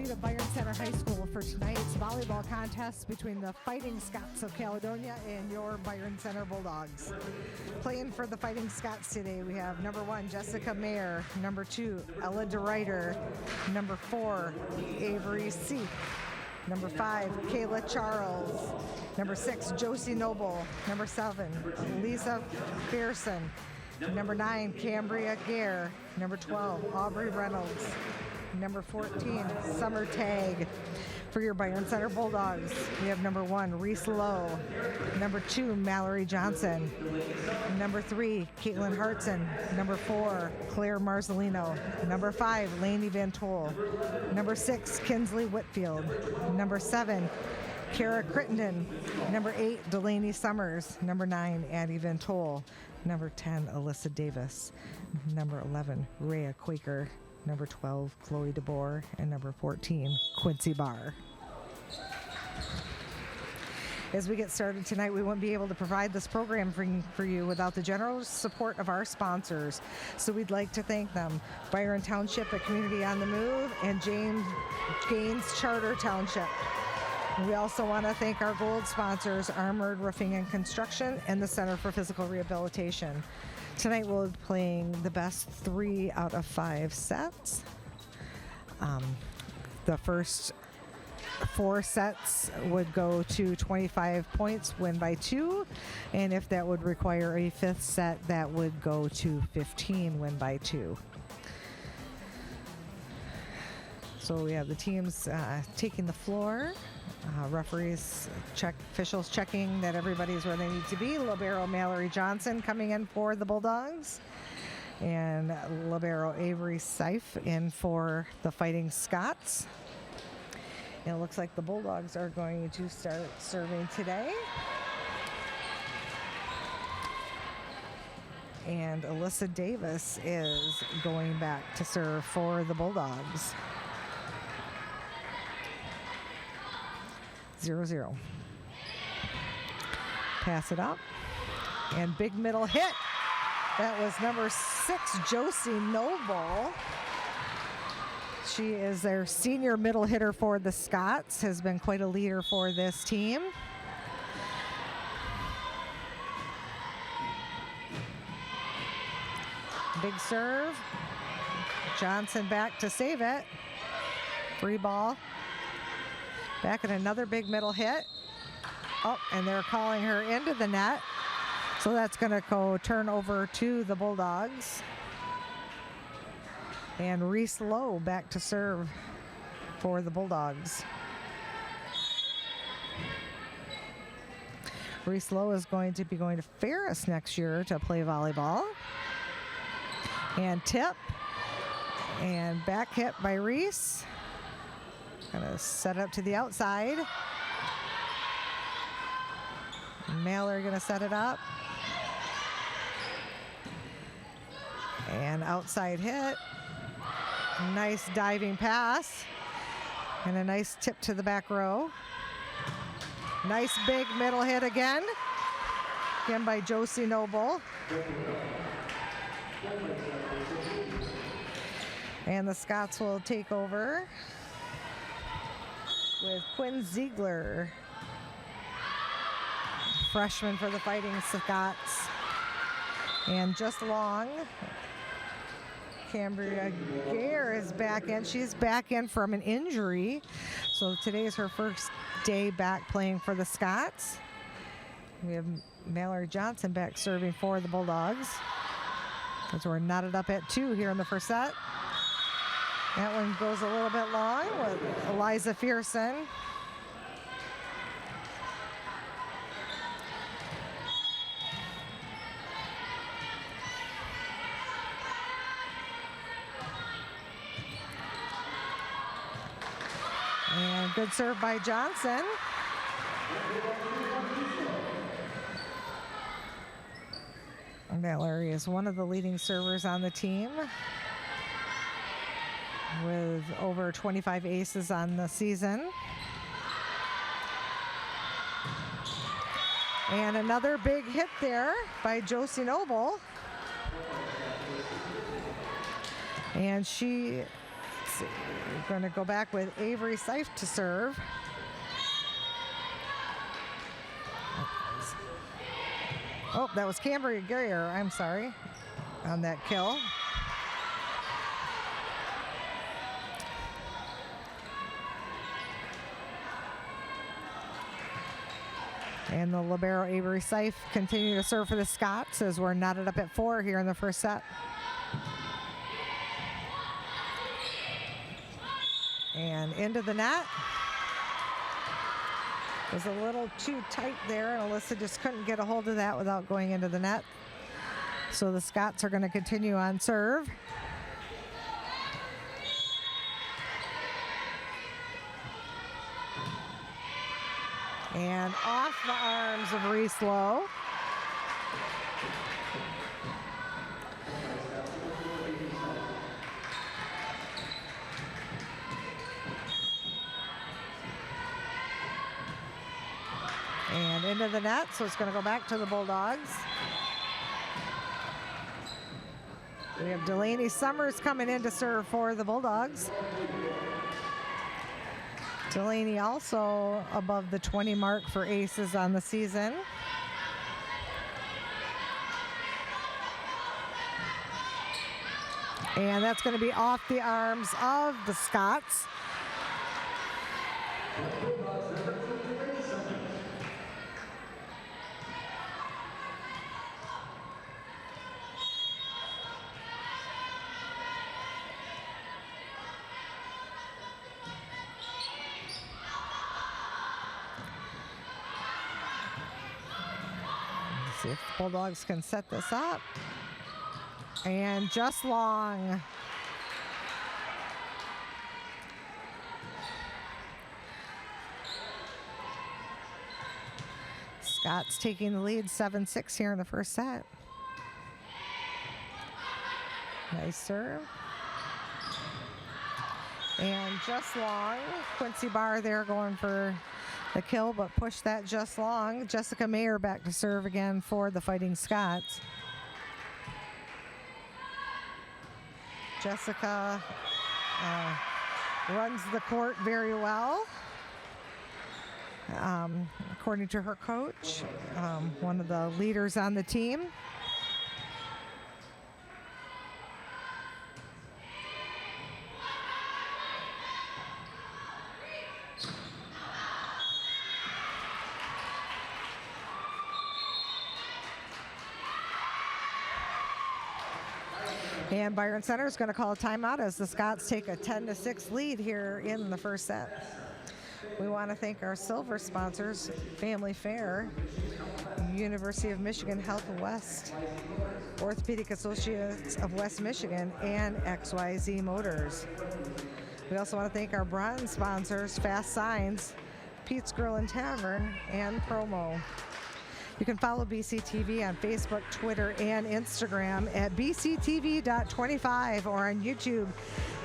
venue at Byron Center High School for tonight's volleyball contest between the Fighting Scots of Caledonia and your Byron Center Bulldogs. Playing for the Fighting Scots today, we have number 1, Jessica Mayer, number 2, Ella DeRuyter, number 4, Avery Seek, number 5, Kayla Charles, number 6, Josie Noble, number 7, Lisa Pearson, number 9, Cambria Gare, number 12, Aubrey Reynolds, number 14, Summer Tag. For your Byron Center Bulldogs, we have number 1, Reese Lowe, number 2, Mallory Johnson, number 3, Caitlin Hartson, number 4, Claire Marzolino, number 5, Lainey Van Tol, number 6, Kinsley Whitfield, number 7, Kara Crittenden, number 8, Delaney Summers, number 9, Addie Van Tol, number 10, Alyssa Davis, number 11, Rhea Quaker, number 12, Chloe DeBoer, and number 14, Quincy Barr. As we get started tonight, we won't be able to provide this program for you without the generous support of our sponsors. So we'd like to thank them: Byron Township, a community on the move, and Gaines Charter Township. We also want to thank our gold sponsors, Armored Roofing and Construction and the Center for Physical Rehabilitation. Tonight we'll be playing the best 3 out of 5 sets. The first 4 sets would go to 25 points, win by 2. And if that would require a 5th set, that would go to 15, win by 2. So we have the teams taking the floor. Referees, officials checking that everybody's where they need to be. Libero Mallory Johnson coming in for the Bulldogs. And Libero Avery Seif in for the Fighting Scots. And it looks like the Bulldogs are going to start serving today. And Alyssa Davis is going back to serve for the Bulldogs. 0-0. Pass it up. And big middle hit. That was number 6, Josie Noble. She is their senior middle hitter for the Scots, has been quite a leader for this team. Big serve. Johnson back to save it. Free ball. Back at another big middle hit. Oh, and they're calling her into the net. So that's going to go turn over to the Bulldogs. And Reese Lowe back to serve for the Bulldogs. Reese Lowe is going to be going to Ferris next year to play volleyball. And tip. And back hit by Reese. Gonna set it up to the outside. Mallory gonna set it up. And outside hit. Nice diving pass. And a nice tip to the back row. Nice big middle hit again. Again by Josie Noble. And the Scots will take over with Quinn Ziegler, freshman for the Fighting Scots. And just long, Cambria Gare is back in. She's back in from an injury. So today is her first day back playing for the Scots. We have Mallory Johnson back serving for the Bulldogs. As we're knotted up at 2 here in the first set. That one goes a little bit long with Eliza Fearson. And good serve by Johnson. Mallory is one of the leading servers on the team, with over 25 aces on the season. And another big hit there by Josie Noble. And she see. We're going to go back with Avery Seif to serve. Oh, that was Cambria Guerrier, I'm sorry, on that kill. And the libero Avery Seif continue to serve for the Scots as we're knotted up at 4 here in the first set. And into the net. Was a little too tight there, and Alyssa just couldn't get a hold of that without going into the net. So the Scots are going to continue on serve. And off the arms of Reese Lowe. And into the net, so it's going to go back to the Bulldogs. We have Delaney Summers coming in to serve for the Bulldogs. Delaney also above the 20 mark for aces on the season. And that's going to be off the arms of the Scots. See if the Bulldogs can set this up. And just long. Scott's taking the lead 7-6 here in the first set. Nice serve. And just long. Quincy Barr there going for the kill, but pushed that just long. Jessica Mayer back to serve again for the Fighting Scots. Jessica runs the court very well, according to her coach, one of the leaders on the team. And Byron Center is going to call a timeout as the Scots take a 10-6 lead here in the first set. We want to thank our silver sponsors, Family Fair, University of Michigan Health West, Orthopedic Associates of West Michigan, and XYZ Motors. We also want to thank our bronze sponsors, Fast Signs, Pete's Grill and Tavern, and Promo. You can follow BCTV on Facebook, Twitter, and Instagram at bctv.25 or on YouTube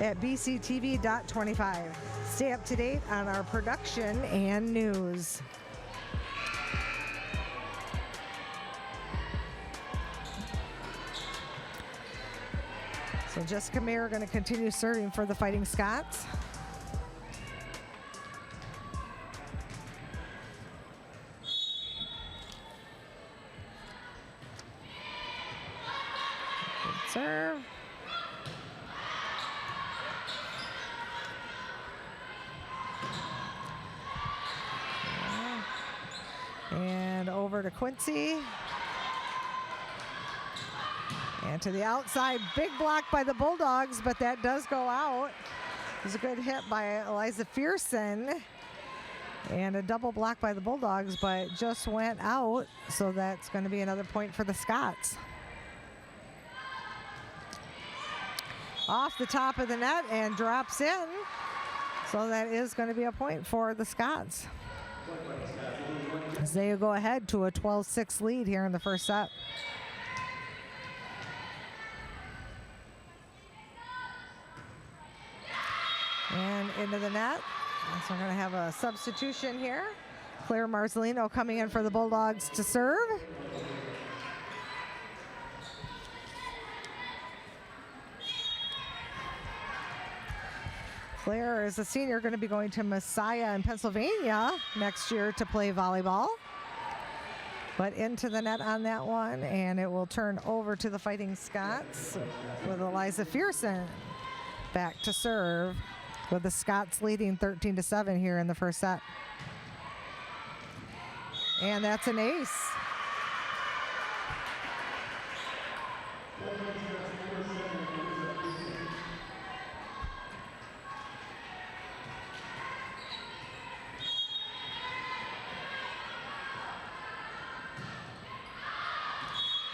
at bctv.25. Stay up to date on our production and news. So Jessica Mayer going to continue serving for the Fighting Scots. Serve. And over to Quincy. And to the outside, big block by the Bulldogs, but that does go out. It was a good hit by Eliza Fearson. And a double block by the Bulldogs, but just went out. So that's going to be another point for the Scots. Off the top of the net and drops in. So that is going to be a point for the Scots, as they go ahead to a 12-6 lead here in the first set. And into the net. So we're going to have a substitution here. Claire Marzolino coming in for the Bulldogs to serve. Claire is a senior, going to be going to Messiah in Pennsylvania next year to play volleyball. But into the net on that one, and it will turn over to the Fighting Scots with Eliza Fearson back to serve, with the Scots leading 13-7 here in the first set. And that's an ace.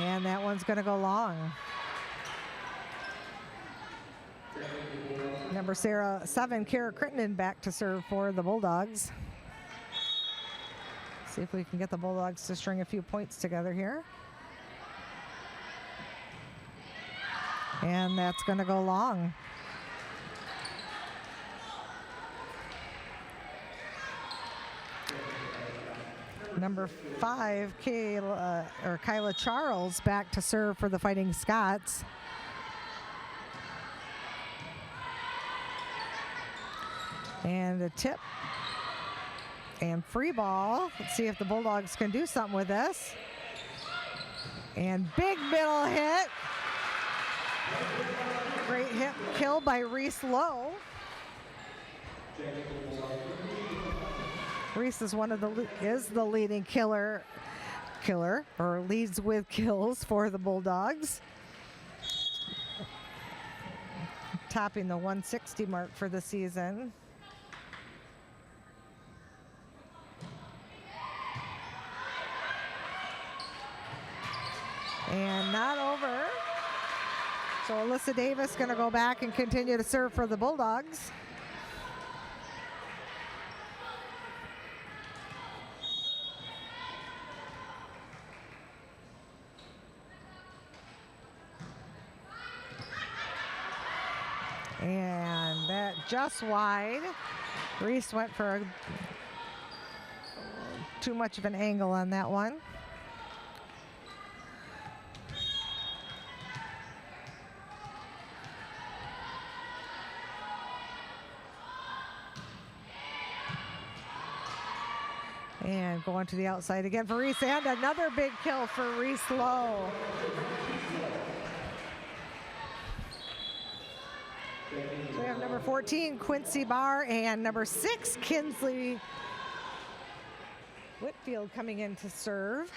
And that one's going to go long. Number 7, Kara Crittenden back to serve for the Bulldogs. See if we can get the Bulldogs to string a few points together here. And that's going to go long. Number 5, Kyla Charles back to serve for the Fighting Scots. And a tip and free ball. Let's see if the Bulldogs can do something with this. And big middle hit. Great hit kill by Reese Lowe. Reese is the leading killer or leads with kills for the Bulldogs, topping the 160 mark for the season. And not over. So Alyssa Davis going to go back and continue to serve for the Bulldogs. And that just wide. Reese went for too much of an angle on that one. And going to the outside again for Reese, and another big kill for Reese Lowe. So we have number 14, Quincy Barr, and number 6, Kinsley Whitfield coming in to serve.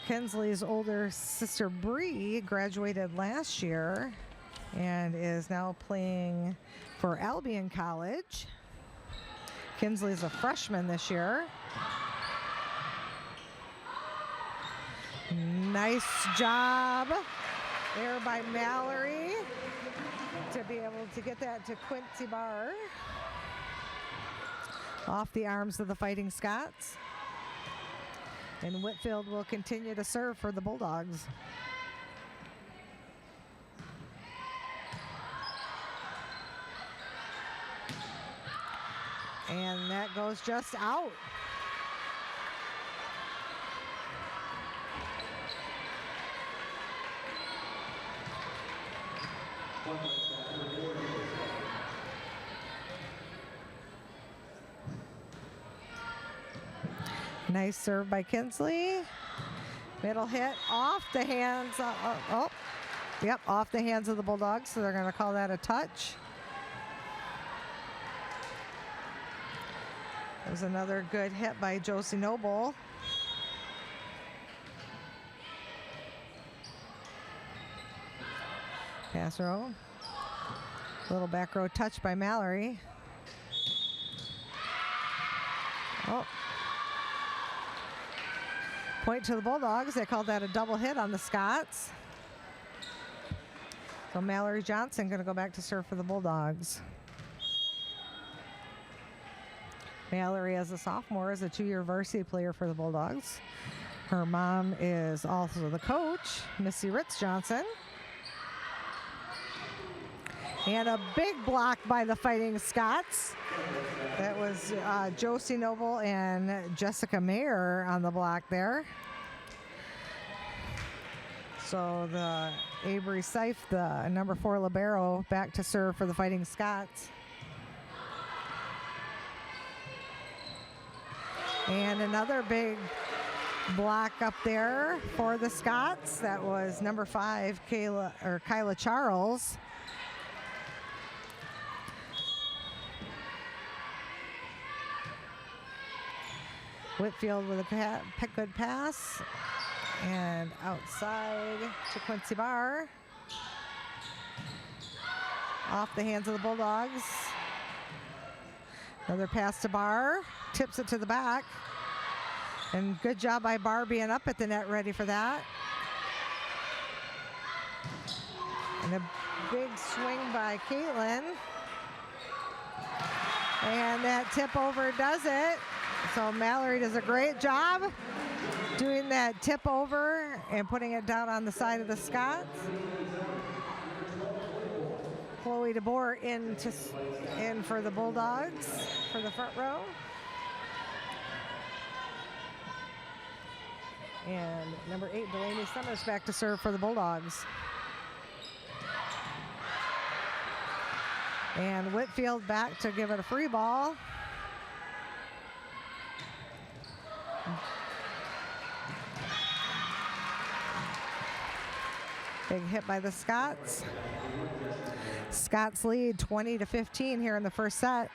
Kinsley's older sister Bree graduated last year and is now playing for Albion College. Kinsley's a freshman this year. Nice job there by Mallory to be able to get that to Quincy Barr. Off the arms of the Fighting Scots. And Whitfield will continue to serve for the Bulldogs. And that goes just out. Nice serve by Kinsley. Middle hit off the hands. Off the hands of the Bulldogs, so they're going to call that a touch. There's another good hit by Josie Noble. Pass row. Little back row touch by Mallory. Oh. Point to the Bulldogs. They called that a double hit on the Scots. So Mallory Johnson going to go back to serve for the Bulldogs. Mallory, as a sophomore, is a 2-year varsity player for the Bulldogs. Her mom is also the coach, Missy Ritz Johnson. And a big block by the Fighting Scots. That was Josie Noble and Jessica Mayer on the block there. So the Avery Seif, the number 4 libero, back to serve for the Fighting Scots. And another big block up there for the Scots. That was number 5, Kyla Charles. Whitfield with a good pass. And outside to Quincy Barr. Off the hands of the Bulldogs. Another pass to Barr. Tips it to the back. And good job by Barr being up at the net ready for that. And a big swing by Caitlin. And that tip over does it. So Mallory does a great job doing that tip over and putting it down on the side of the Scots. Chloe DeBoer in for the Bulldogs for the front row. And number 8, Delaney Summers back to serve for the Bulldogs. And Whitfield back to give it a free ball. Big hit by the Scots. Scots lead 20-15 here in the first set.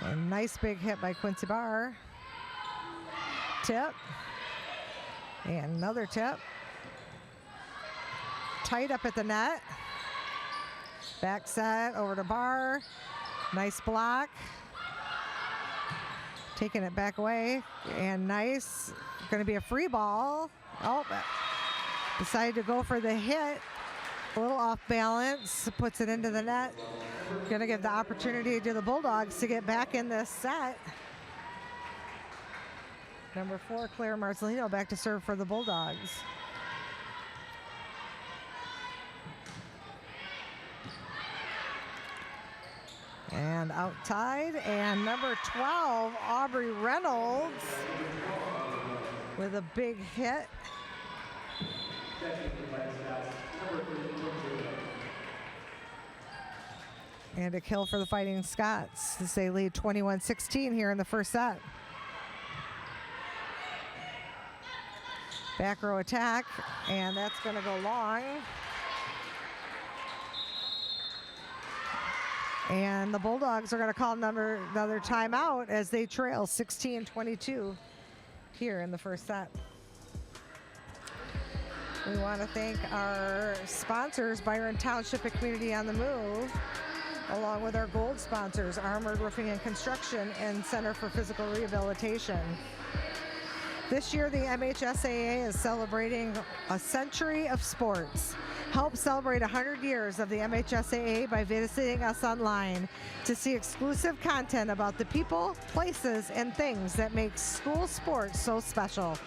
A nice big hit by Quincy Barr. Tip. And another tip. Tight up at the net. Back set over to Barr. Nice block. Taking it back away. And nice. Going to be a free ball. Oh, decided to go for the hit. A little off balance. Puts it into the net. Going to give the opportunity to the Bulldogs to get back in this set. Number 4, Claire Marcelino back to serve for the Bulldogs. And outside, and number 12, Aubrey Reynolds with a big hit. And a kill for the Fighting Scots as they lead 21-16 here in the first set. Back row attack, and that's going to go long. And the Bulldogs are going to call another timeout as they trail 16-22 here in the first set. We want to thank our sponsors, Byron Township and Community on the Move, along with our gold sponsors, Armored Roofing and Construction and Center for Physical Rehabilitation. This year, the MHSAA is celebrating a century of sports. Help celebrate 100 years of the MHSAA by visiting us online to see exclusive content about the people, places, and things that make school sports so special.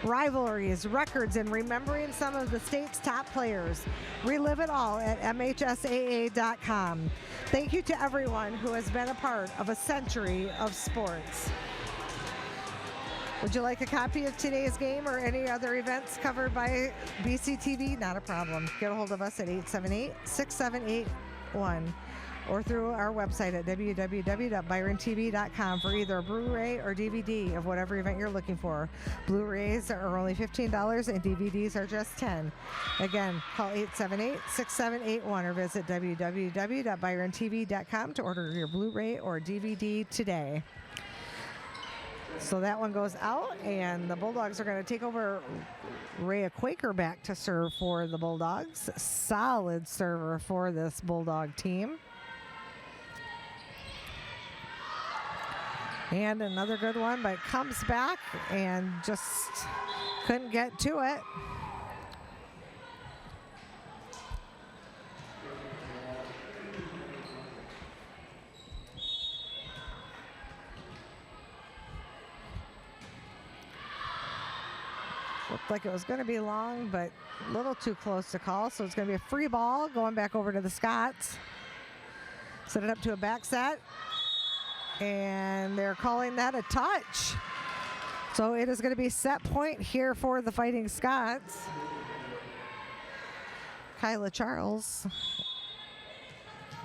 Rivalries, records, and remembering some of the state's top players. Relive it all at MHSAA.com. Thank you to everyone who has been a part of a century of sports. Would you like a copy of today's game or any other events covered by BCTV? Not a problem. Get a hold of us at 878-6781 or through our website at www.byrontv.com for either a Blu-ray or DVD of whatever event you're looking for. Blu-rays are only $15 and DVDs are just $10. Again, call 878-6781 or visit www.byrontv.com to order your Blu-ray or DVD today. So that one goes out, and the Bulldogs are going to take over. Rhea Quaker back to serve for the Bulldogs. Solid server for this Bulldog team. And another good one, but comes back and just couldn't get to it. Looked like it was going to be long, but a little too close to call. So it's going to be a free ball going back over to the Scots. Set it up to a back set. And they're calling that a touch. So it is going to be set point here for the Fighting Scots. Kyla Charles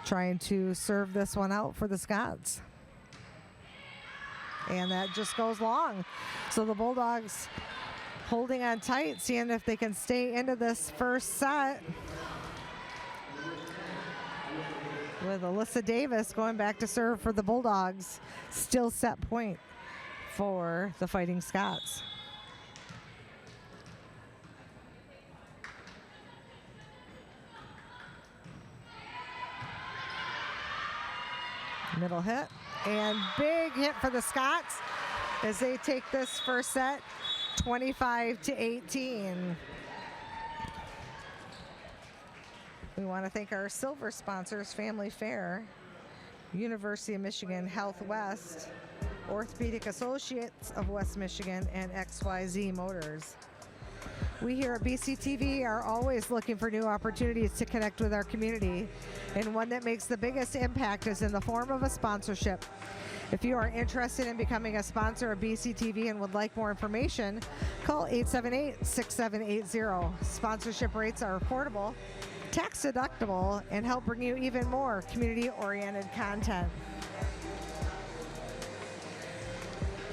trying to serve this one out for the Scots. And that just goes long. So the Bulldogs holding on tight, seeing if they can stay into this first set. With Alyssa Davis going back to serve for the Bulldogs. Still set point for the Fighting Scots. Middle hit. And big hit for the Scots as they take this first set 25-18. We want to thank our silver sponsors, Family Fair, University of Michigan Health West, Orthopedic Associates of West Michigan, and XYZ Motors. We here at BCTV are always looking for new opportunities to connect with our community, and one that makes the biggest impact is in the form of a sponsorship. If you are interested in becoming a sponsor of BCTV and would like more information, call 878-6780. Sponsorship rates are affordable, tax deductible, and help bring you even more community-oriented content.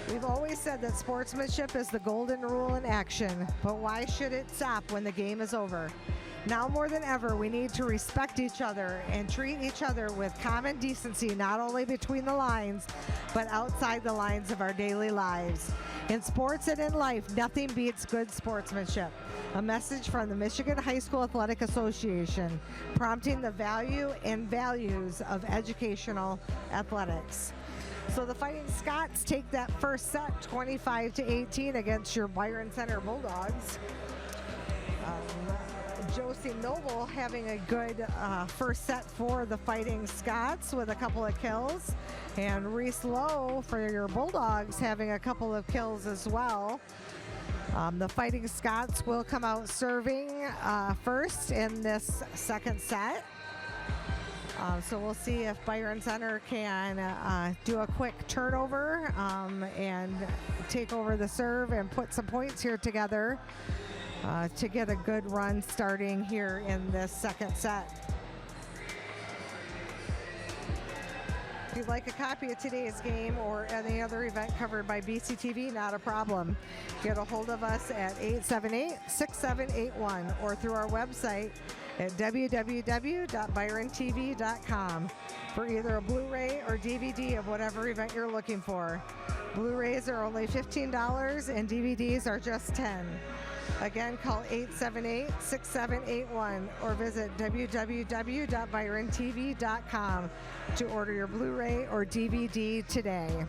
We've always said that sportsmanship is the golden rule in action, but why should it stop when the game is over? Now more than ever, we need to respect each other and treat each other with common decency, not only between the lines, but outside the lines of our daily lives. In sports and in life, nothing beats good sportsmanship. A message from the Michigan High School Athletic Association, prompting the value and values of educational athletics. So the Fighting Scots take that first set 25-18 against your Byron Center Bulldogs. Josie Noble having a good first set for the Fighting Scots with a couple of kills. And Reese Lowe for your Bulldogs having a couple of kills as well. The Fighting Scots will come out serving first in this second set. So we'll see if Byron Center can do a quick turnover and take over the serve and put some points here together to get a good run starting here in this second set. If you'd like a copy of today's game or any other event covered by BCTV, not a problem. Get a hold of us at 878-6781 or through our website at www.byrontv.com for either a Blu-ray or DVD of whatever event you're looking for. Blu-rays are only $15 and DVDs are just $10. Again, call 878-6781 or visit www.byrontv.com to order your Blu-ray or DVD today.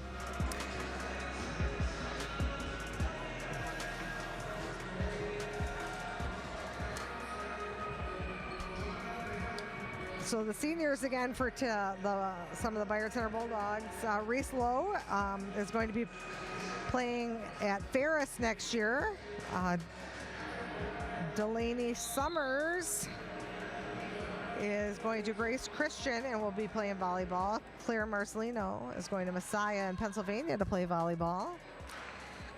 So the seniors again for some of the Byron Center Bulldogs. Reese Lowe is going to be playing at Ferris next year. Delaney Summers is going to Grace Christian and will be playing volleyball. Claire Marcelino is going to Messiah in Pennsylvania to play volleyball.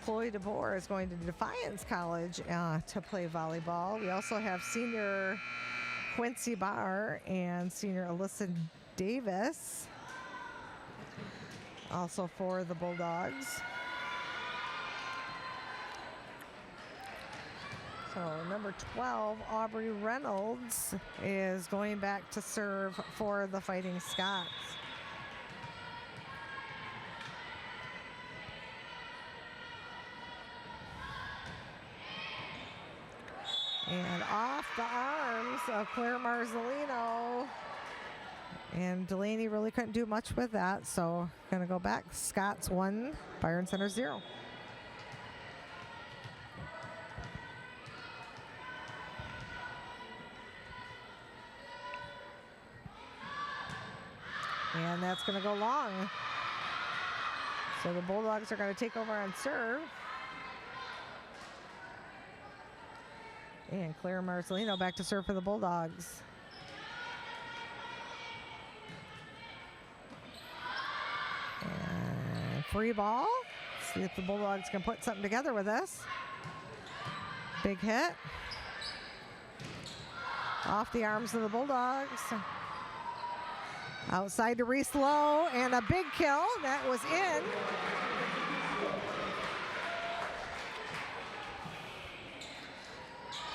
Chloe DeBoer is going to Defiance College to play volleyball. We also have senior Quincy Barr and senior Alyssa Davis also for the Bulldogs. So number 12, Aubrey Reynolds, is going back to serve for the Fighting Scots. And off the arms of Claire Marzolino. And Delaney really couldn't do much with that, so gonna go back. Scots 1, Byron Center 0. And that's going to go long. So the Bulldogs are going to take over on serve. And Claire Marcelino back to serve for the Bulldogs. free ball. See if the Bulldogs can put something together with this. Big hit. Off the arms of the Bulldogs. Outside to Reese Lowe, and a big kill. That was in.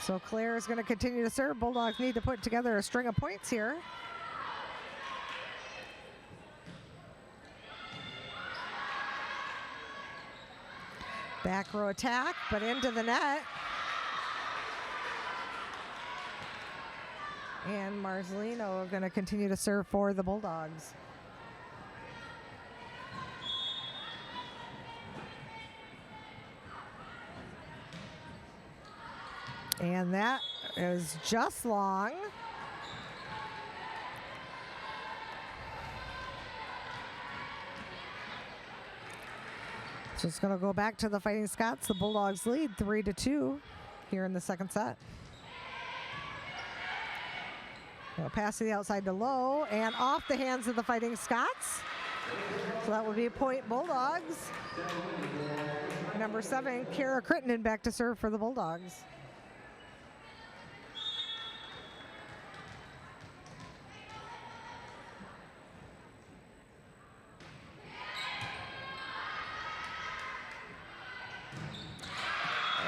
So Claire is going to continue to serve. Bulldogs need to put together a string of points here. Back row attack, but into the net. And Marcelino are going to continue to serve for the Bulldogs. And that is just long. So it's going to go back to the Fighting Scots. The Bulldogs lead 3-2 here in the second set. They'll pass to the outside to Lowe and off the hands of the Fighting Scots. So that will be a point Bulldogs. Number 7, Kara Crittenden back to serve for the Bulldogs.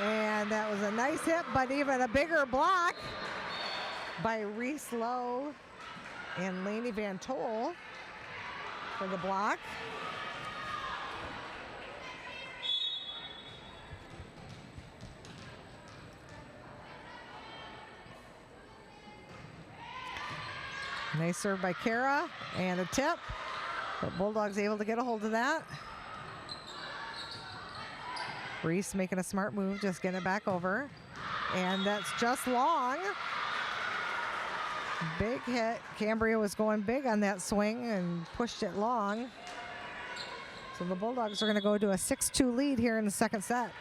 And that was a nice hit, but even a bigger block by Reese Lowe and Lainey Van Tol for the block. Nice serve by Kara and a tip, but Bulldogs able to get a hold of that. Reese making a smart move, just getting it back over. And that's just long. Big hit. Cambria was going big on that swing and pushed it long. So the Bulldogs are going to go to a 6-2 lead here in the second set.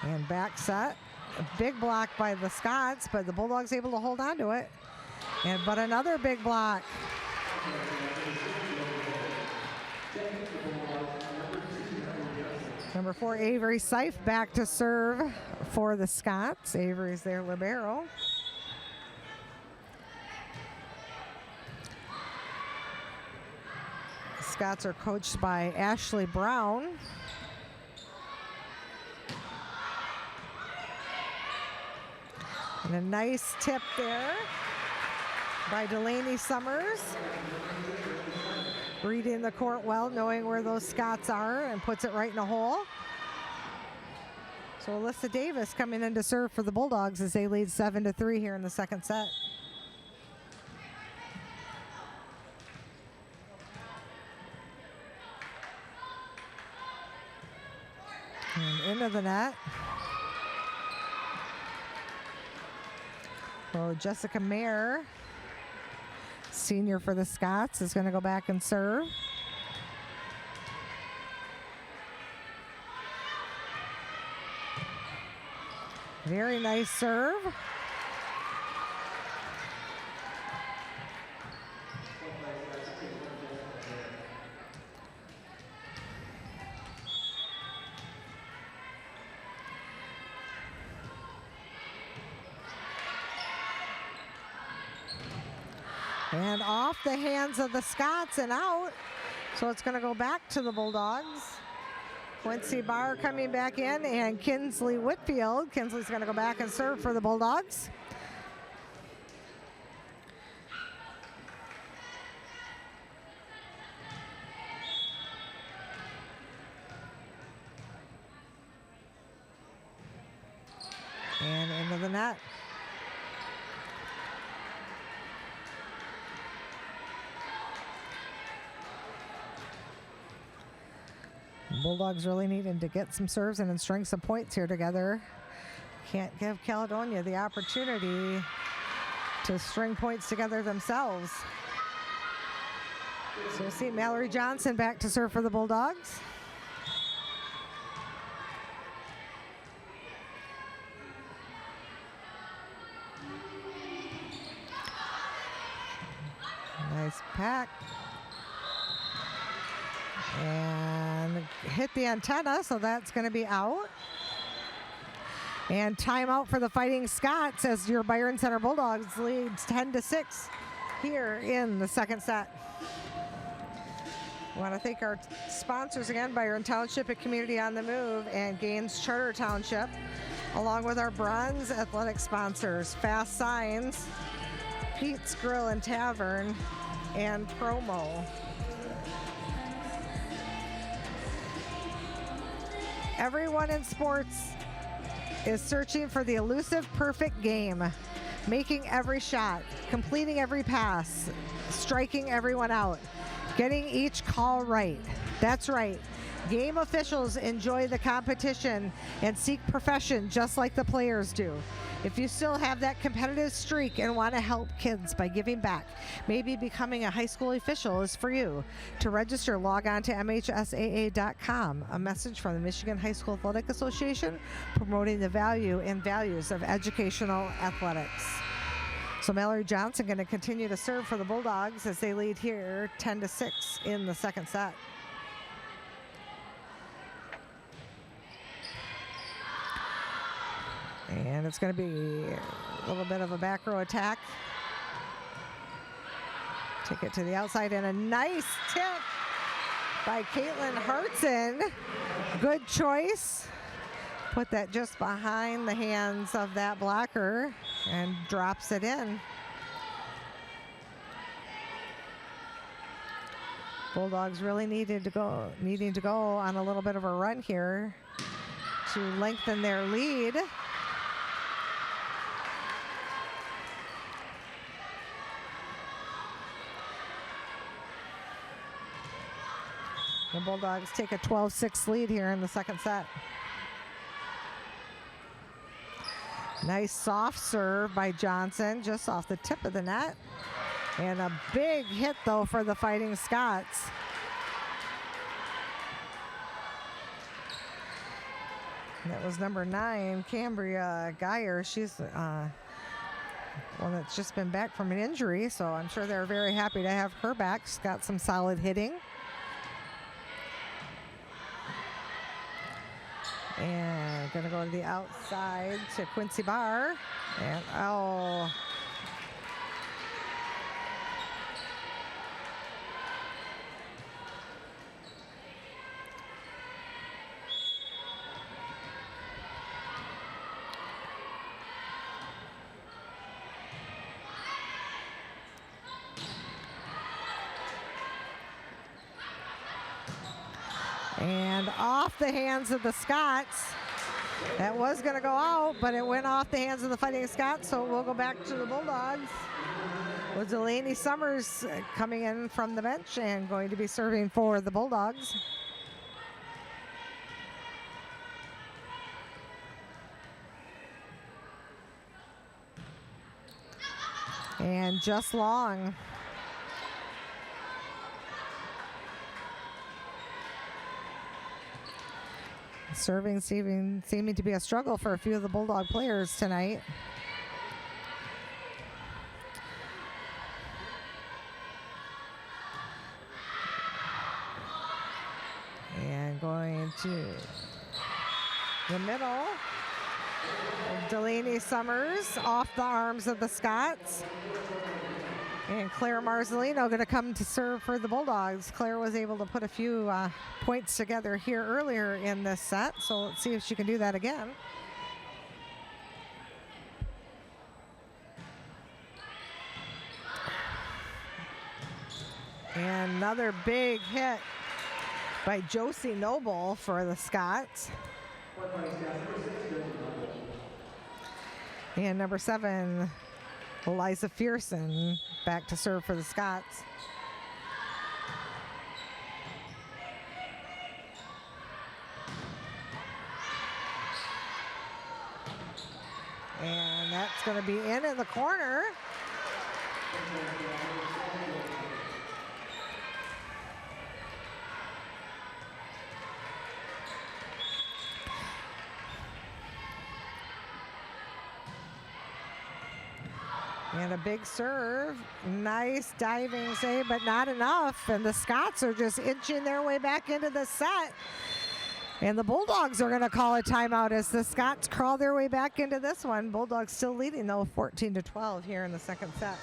And back set. A big block by the Scots, but the Bulldogs able to hold on to it. But another big block. Number 4, Avery Seif back to serve for the Scots. Avery's their libero. The Scots are coached by Ashley Brown. And a nice tip there by Delaney Summers. Reading the court well, knowing where those Scots are, and puts it right in a hole. So Alyssa Davis coming in to serve for the Bulldogs as they lead 7-3 here in the second set. And into the net. So Jessica Mayer, senior for the Scots, is going to go back and serve. Very nice serve. And off the hands of the Scots and out. So it's going to go back to the Bulldogs. Quincy Barr coming back in, and Kinsley Whitfield. Kinsley's going to go back and serve for the Bulldogs. And into the net. Bulldogs really needing to get some serves and string some points here together. Can't give Caledonia the opportunity to string points together themselves. So we'll see Mallory Johnson back to serve for the Bulldogs. pack. And hit the antenna, so that's going to be out. And timeout for the Fighting Scots as your Byron Center Bulldogs leads 10-6 here in the second set. I want to thank our sponsors again, Byron Township and Community on the Move and Gaines Charter Township, along with our bronze athletic sponsors, Fast Signs, Pete's Grill and Tavern, and Promo. Everyone in sports is searching for the elusive perfect game, making every shot, completing every pass, striking everyone out, getting each call right. That's right. Game officials enjoy the competition and seek perfection just like the players do. If you still have that competitive streak and want to help kids by giving back, maybe becoming a high school official is for you. To register, log on to MHSAA.com. A message from the Michigan High School Athletic Association promoting the value and values of educational athletics. So Mallory Johnson going to continue to serve for the Bulldogs as they lead here 10-6 in the second set. And it's going to be a little bit of a back row attack. Take it to the outside and a nice tip by Caitlin Hartson. Good choice. Put that just behind the hands of that blocker and drops it in. Bulldogs really needing to go on a little bit of a run here to lengthen their lead. The Bulldogs take a 12-6 lead here in the second set. Nice soft serve by Johnson, just off the tip of the net. And a big hit, though, for the Fighting Scots. That was number 9, Cambria Geyer. She's one that's just been back from an injury, so I'm sure they're very happy to have her back. She's got some solid hitting. And going to go to the outside to Quincy Barr. And oh. And off the hands of the Scots. That was going to go out, but it went off the hands of the Fighting Scots, so we'll go back to the Bulldogs. With Delaney Summers coming in from the bench and going to be serving for the Bulldogs. And just long. Serving seeming to be a struggle for a few of the Bulldog players tonight. And going to the middle. Delaney Summers off the arms of the Scots. And Claire Marzolino going to come to serve for the Bulldogs. Claire was able to put a few points together here earlier in this set, so let's see if she can do that again. And another big hit by Josie Noble for the Scots. And number 7, Eliza Fearson back to serve for the Scots. And that's going to be in the corner. And a big serve. Nice diving save, but not enough. And the Scots are just inching their way back into the set. And the Bulldogs are going to call a timeout as the Scots crawl their way back into this one. Bulldogs still leading, though, 14-12 here in the second set.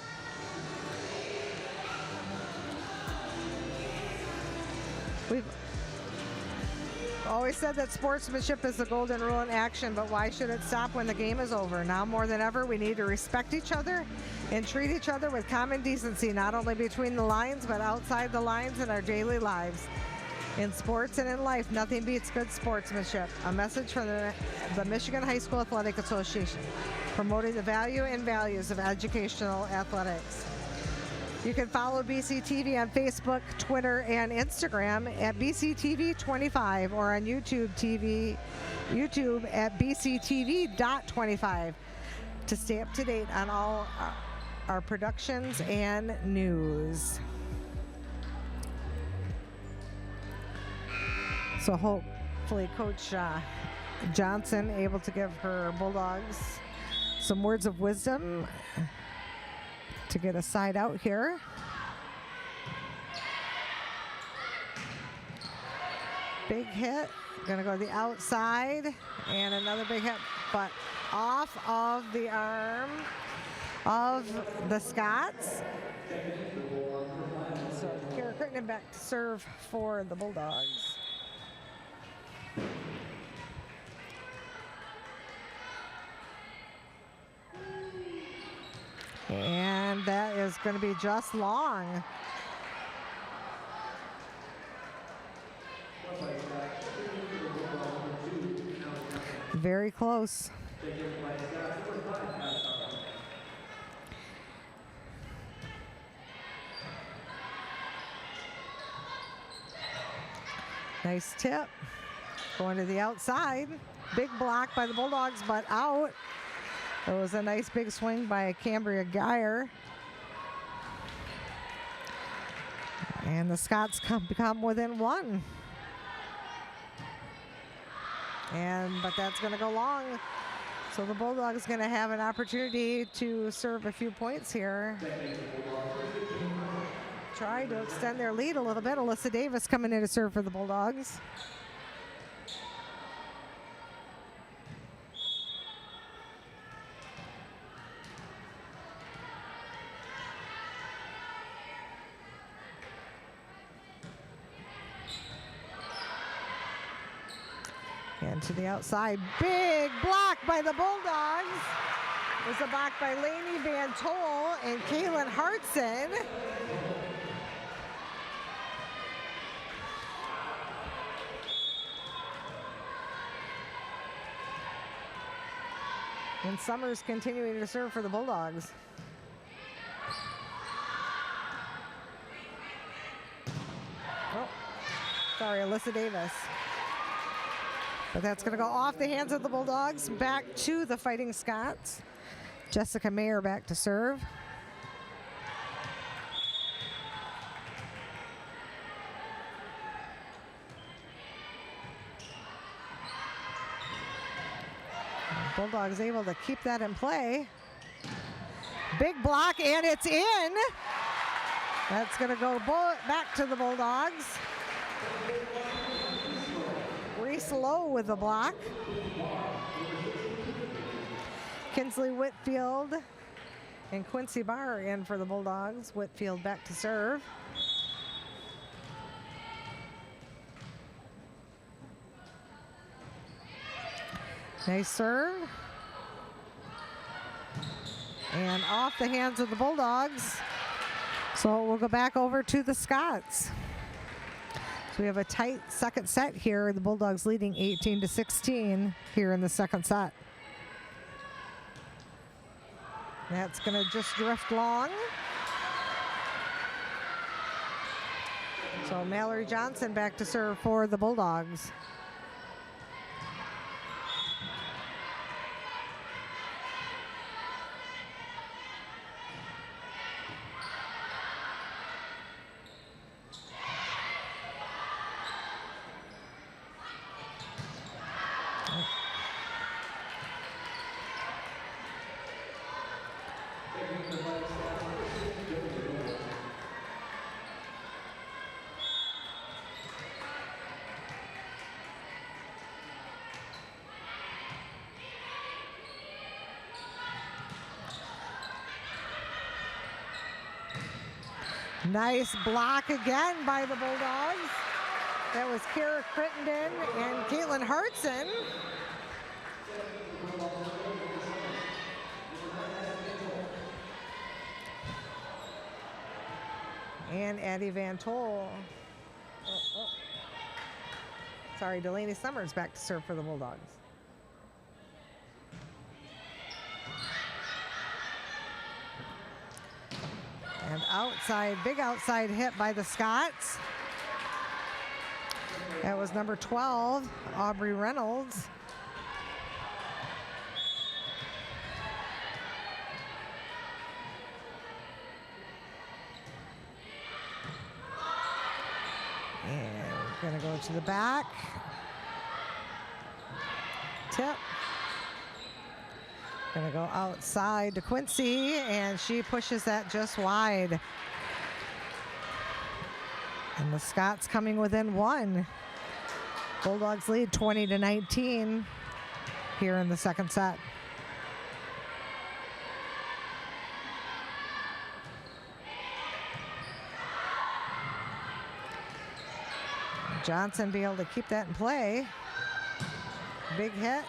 We've always said that sportsmanship is the golden rule in action, but why should it stop when the game is over? Now more than ever, we need to respect each other and treat each other with common decency, not only between the lines, but outside the lines in our daily lives. In sports and in life, nothing beats good sportsmanship. A message from the Michigan High School Athletic Association, promoting the value and values of educational athletics. You can follow BCTV on Facebook, Twitter, and Instagram at BCTV25 or on YouTube at BCTV.25 to stay up to date on all our productions and news. So hopefully Coach Johnson able to give her Bulldogs some words of wisdom to get a side out here. Big hit, gonna go to the outside, and another big hit, but off of the arm of the Scots. So Kara Crittenden back to serve for the Bulldogs. And that is going to be just long. Very close. Nice tip. Going to the outside. Big block by the Bulldogs, but out. It was a nice big swing by Cambria Geyer. And the Scots come within one. But that's going to go long. So the Bulldogs going to have an opportunity to serve a few points here. Try to extend their lead a little bit. Alyssa Davis coming in to serve for the Bulldogs. And to the outside, big block by the Bulldogs. There's a block by Lainey Van Tol and Kaylin Hartson. And Summers continuing to serve for the Bulldogs. Oh, sorry, Alyssa Davis. But that's going to go off the hands of the Bulldogs, back to the Fighting Scots. Jessica Mayer back to serve. Bulldogs able to keep that in play. Big block, and it's in. That's going to go back to the Bulldogs. Reese Lowe with the block. Kinsley Whitfield and Quincy Barr in for the Bulldogs. Whitfield back to serve. Nice serve. And off the hands of the Bulldogs. So we'll go back over to the Scots. So we have a tight second set here. The Bulldogs leading 18-16 here in the second set. That's going to just drift long. So Mallory Johnson back to serve for the Bulldogs. Nice block again by the Bulldogs. That was Kara Crittenden and Caitlin Hartson. And Addie Van Tol. Sorry, Delaney Summers back to serve for the Bulldogs. And outside, big outside hit by the Scots. That was number 12, Aubrey Reynolds. And we're gonna go to the back. Tip. Gonna go outside to Quincy, and she pushes that just wide. And the Scots coming within one. Bulldogs lead 20-19 here in the second set. Johnson be able to keep that in play. Big hit.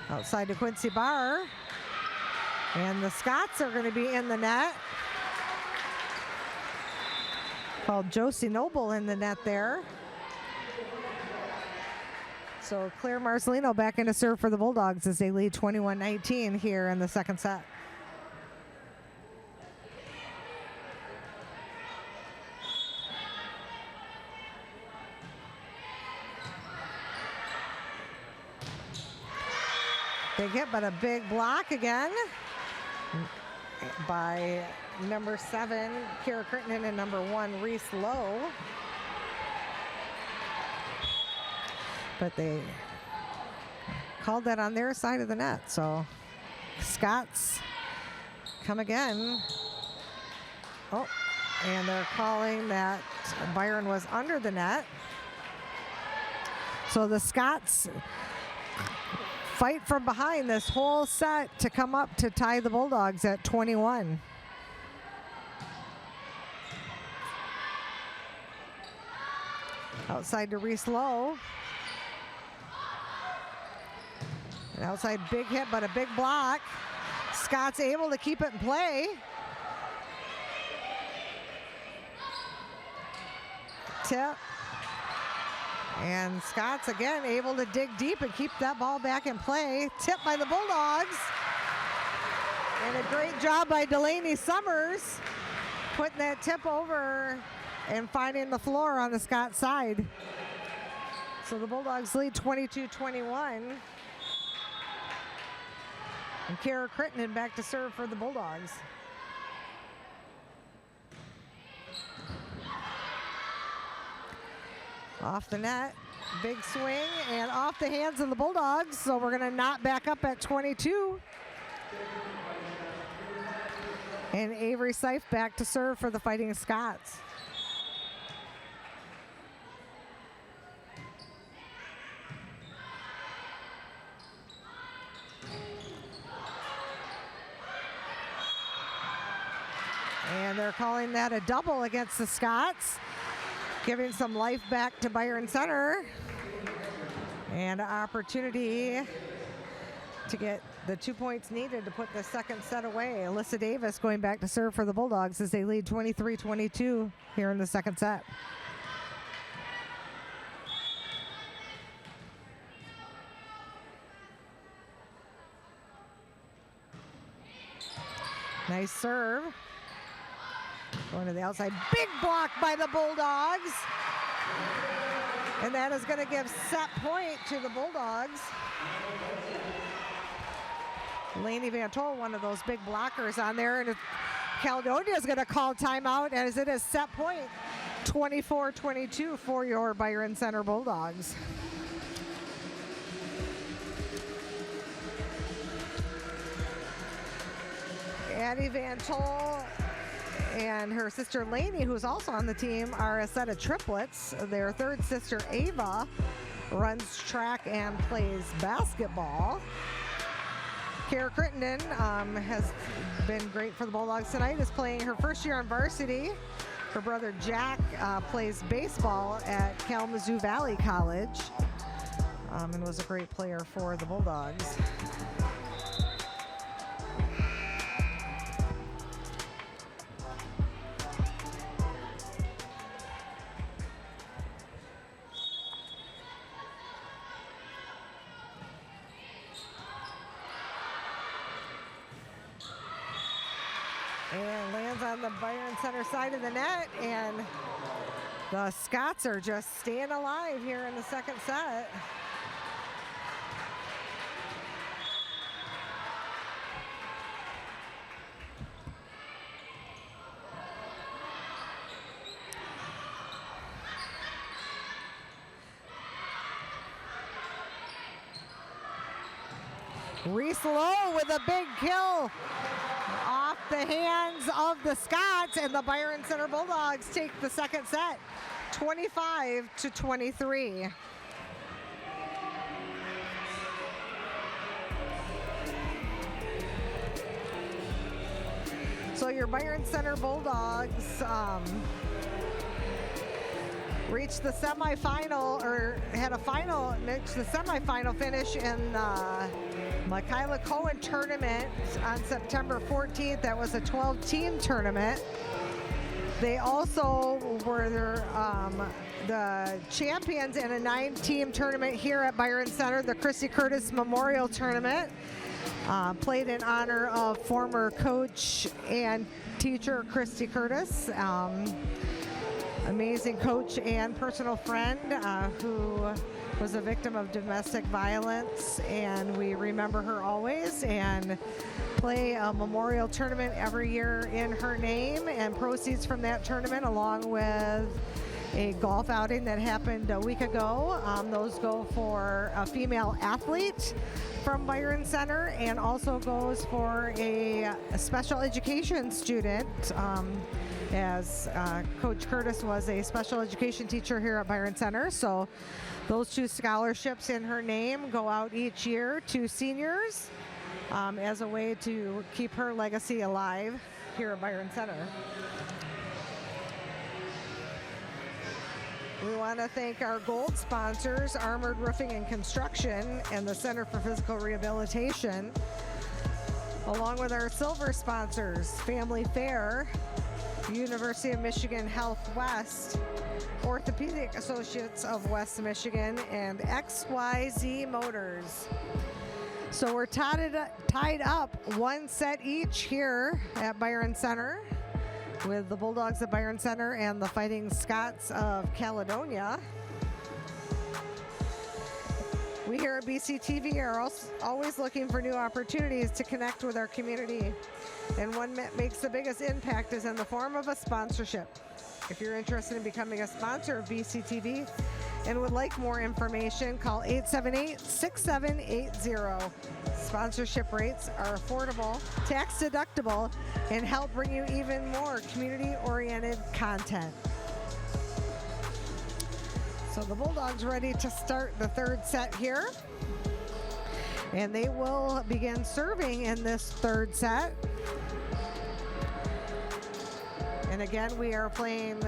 Outside to Quincy Barr. And the Scots are going to be in the net. Called Josie Noble in the net there. So Claire Marcelino back into serve for the Bulldogs as they lead 21-19 here in the second set. Big hit, but a big block again by number 7, Kara Crittenden, and number 1, Reese Lowe. But they called that on their side of the net. So Scots come again. Oh, and they're calling that Byron was under the net. So the Scots fight from behind this whole set to come up to tie the Bulldogs at 21. Outside to Reese Lowe. An outside big hit, but a big block. Scott's able to keep it in play. Tip. And Scott's again able to dig deep and keep that ball back in play. Tip by the Bulldogs. And a great job by Delaney Summers putting that tip over and finding the floor on the Scott side. So the Bulldogs lead 22-21. And Kara Crittenden back to serve for the Bulldogs. Off the net, big swing, and off the hands of the Bulldogs. So we're gonna knot back up at 22. And Avery Seif back to serve for the Fighting Scots. And they're calling that a double against the Scots, giving some life back to Byron Center. And an opportunity to get the 2 points needed to put the second set away. Alyssa Davis going back to serve for the Bulldogs as they lead 23-22 here in the second set. Nice serve. Going to the outside, big block by the Bulldogs. And that is going to give set point to the Bulldogs. Lainey Van Tol, one of those big blockers on there. And Caledonia is going to call timeout as it is set point 24-22 for your Byron Center Bulldogs. Addie Van Tol and her sister Lainey, who's also on the team, are a set of triplets. Their third sister, Ava, runs track and plays basketball. Kara Crittenden has been great for the Bulldogs tonight, is playing her first year on varsity. Her brother Jack plays baseball at Kalamazoo Valley College and was a great player for the Bulldogs. And lands on the Byron Center side of the net, and the Scots are just staying alive here in the second set. Reese Lowe with a big kill off the hands of the Scots, and the Byron Center Bulldogs take the second set, 25-23. So your Byron Center Bulldogs reached the semifinal, or had a final, reached the semifinal finish in the Michaela Cohen tournament on September 14th. That was a 12-team tournament. They also were the champions in a 9-team tournament here at Byron Center, the Christy Curtis Memorial Tournament, played in honor of former coach and teacher Christy Curtis. Amazing coach and personal friend who was a victim of domestic violence, and we remember her always and play a memorial tournament every year in her name, and proceeds from that tournament, along with a golf outing that happened a week ago, those go for a female athlete from Byron Center, and also goes for a special education student, as Coach Curtis was a special education teacher here at Byron Center. So those 2 scholarships in her name go out each year to seniors as a way to keep her legacy alive here at Byron Center. We want to thank our gold sponsors, Armored Roofing and Construction and the Center for Physical Rehabilitation, along with our silver sponsors, Family Fair, University of Michigan Health West, Orthopedic Associates of West Michigan, and XYZ Motors. So we're tied up 1 set each here at Byron Center with the Bulldogs of Byron Center and the Fighting Scots of Caledonia. We here at BCTV are always looking for new opportunities to connect with our community, and one that makes the biggest impact is in the form of a sponsorship. If you're interested in becoming a sponsor of BCTV and would like more information, call 878-6780. Sponsorship rates are affordable, tax deductible, and help bring you even more community-oriented content. So the Bulldogs ready to start the 3rd set here, and they will begin serving in this 3rd set. And again, we are playing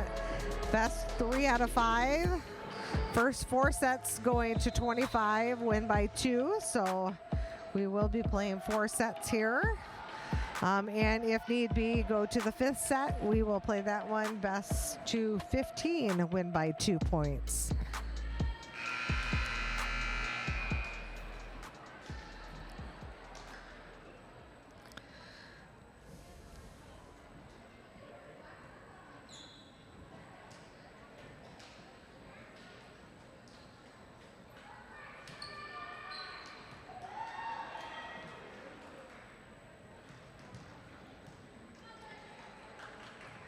best 3 out of 5. First 4 sets going to 25, win by 2. So we will be playing 4 sets here. And if need be, go to the 5th set. We will play that one best to 15, win by 2 points.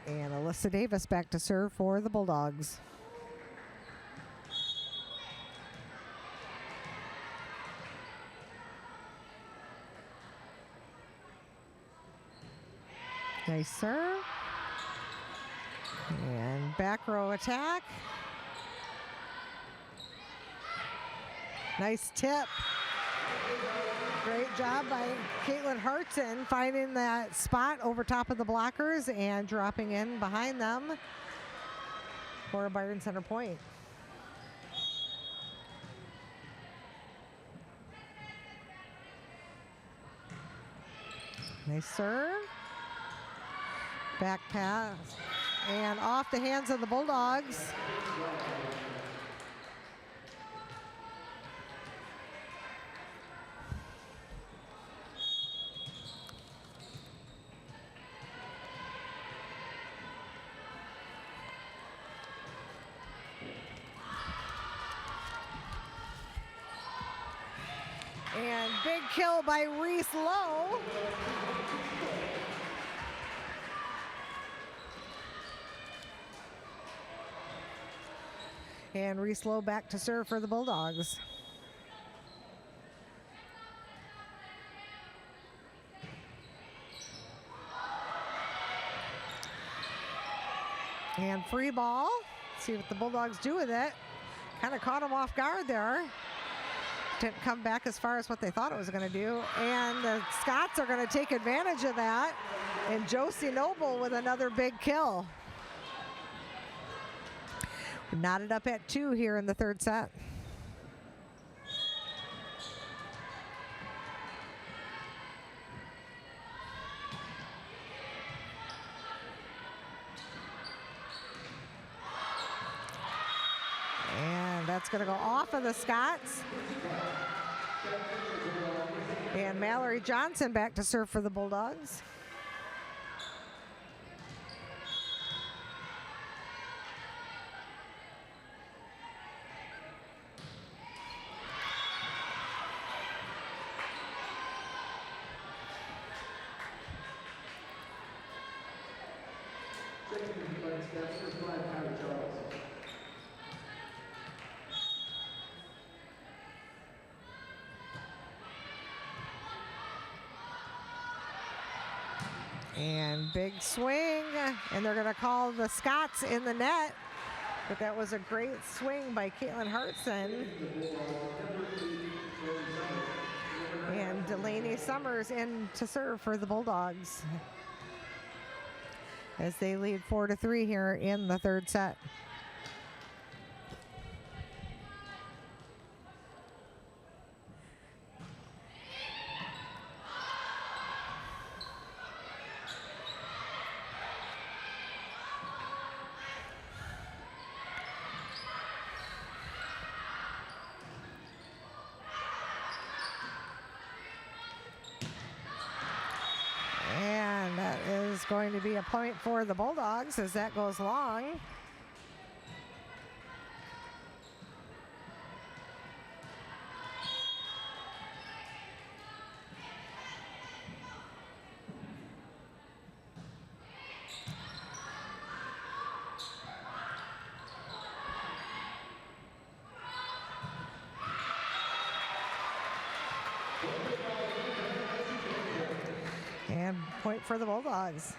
And Alyssa Davis back to serve for the Bulldogs. Nice serve. And back row attack. Nice tip. Great job by Caitlin Hartson finding that spot over top of the blockers and dropping in behind them for a Byron Center point. Nice serve. Back pass. And off the hands of the Bulldogs. And big kill by Reese Lowe. And Reese Lowe back to serve for the Bulldogs. And free ball. See what the Bulldogs do with it. Kind of caught them off guard there. Didn't come back as far as what they thought it was going to do. And the Scots are going to take advantage of that. And Josie Noble with another big kill. We knotted up at 2 here in the third set. And that's going to go off of the Scots. And Mallory Johnson back to serve for the Bulldogs. And big swing, and they're going to call the Scots in the net. But that was a great swing by Caitlin Hartson. And Delaney Summers in to serve for the Bulldogs as they lead 4-3 here in the third set. Going to be a point for the Bulldogs as that goes long. And point for the Bulldogs.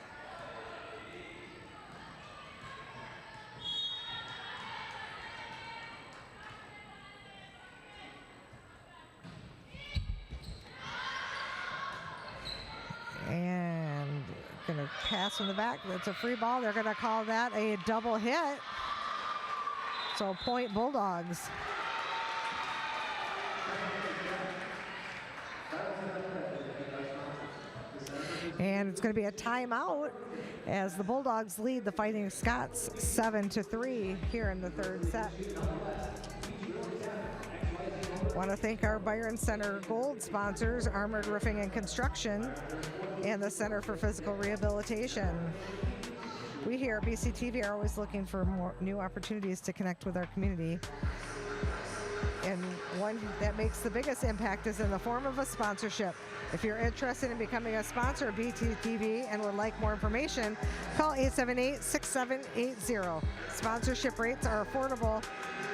And gonna pass in the back. That's a free ball. They're gonna call that a double hit. So point Bulldogs. And it's going to be a timeout as the Bulldogs lead the Fighting Scots 7-3 here in the third set. Want to thank our Byron Center Gold sponsors, Armored Roofing and Construction, and the Center for Physical Rehabilitation. We here at BCTV are always looking for more new opportunities to connect with our community. And one that makes the biggest impact is in the form of a sponsorship. If you're interested in becoming a sponsor of BCTV and would like more information, call 878-6780. Sponsorship rates are affordable,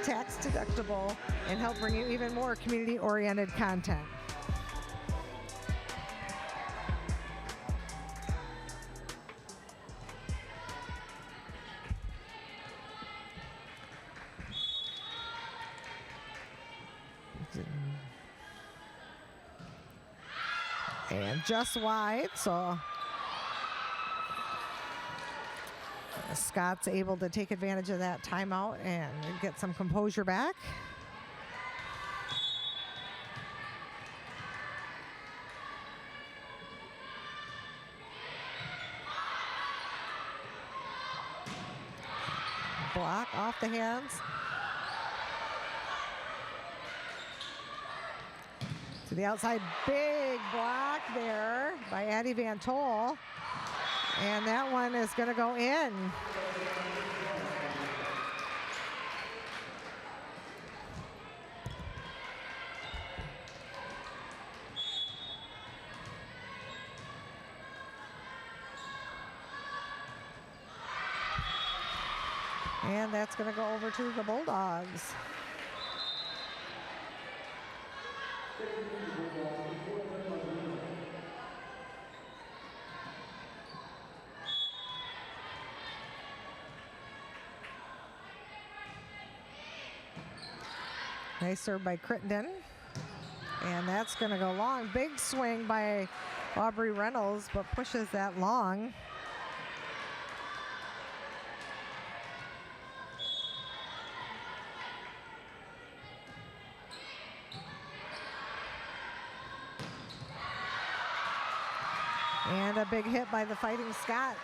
tax deductible, and help bring you even more community-oriented content. And just wide, so Scott's able to take advantage of that timeout and get some composure back. Block off the hands. To the outside, big block there by Addie Van Tol. And that one is going to go in. And that's going to go over to the Bulldogs. Nice serve by Crittenden. And that's going to go long. Big swing by Aubrey Reynolds, but pushes that long. And a big hit by the Fighting Scots.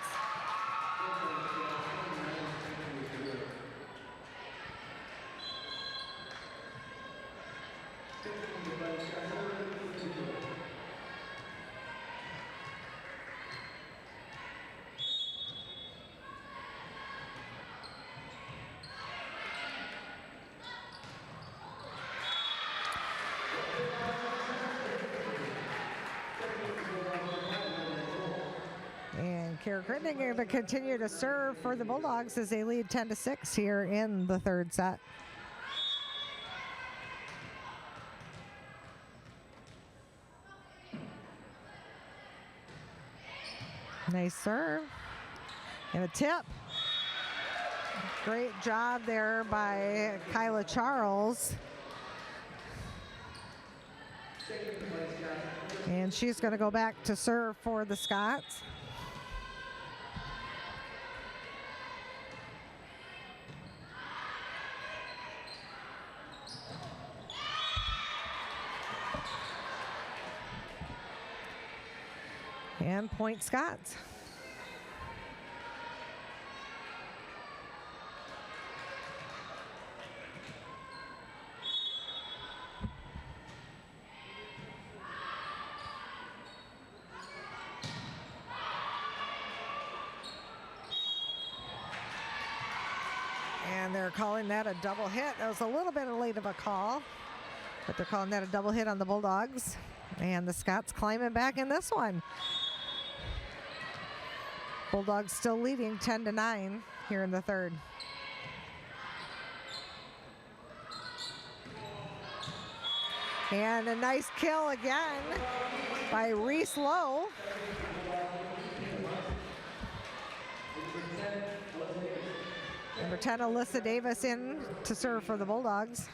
Kara Crittenden going to continue to serve for the Bulldogs as they lead 10-6 here in the third set. Nice serve. And a tip. Great job there by Kyla Charles. And she's going to go back to serve for the Scots. And point Scots. And they're calling that a double hit. That was a little bit late of a call, but they're calling that a double hit on the Bulldogs. And the Scots climbing back in this one. Bulldogs still leading 10-9 here in the third. And a nice kill again by Reese Lowe. Number 10, Alyssa Davis in to serve for the Bulldogs.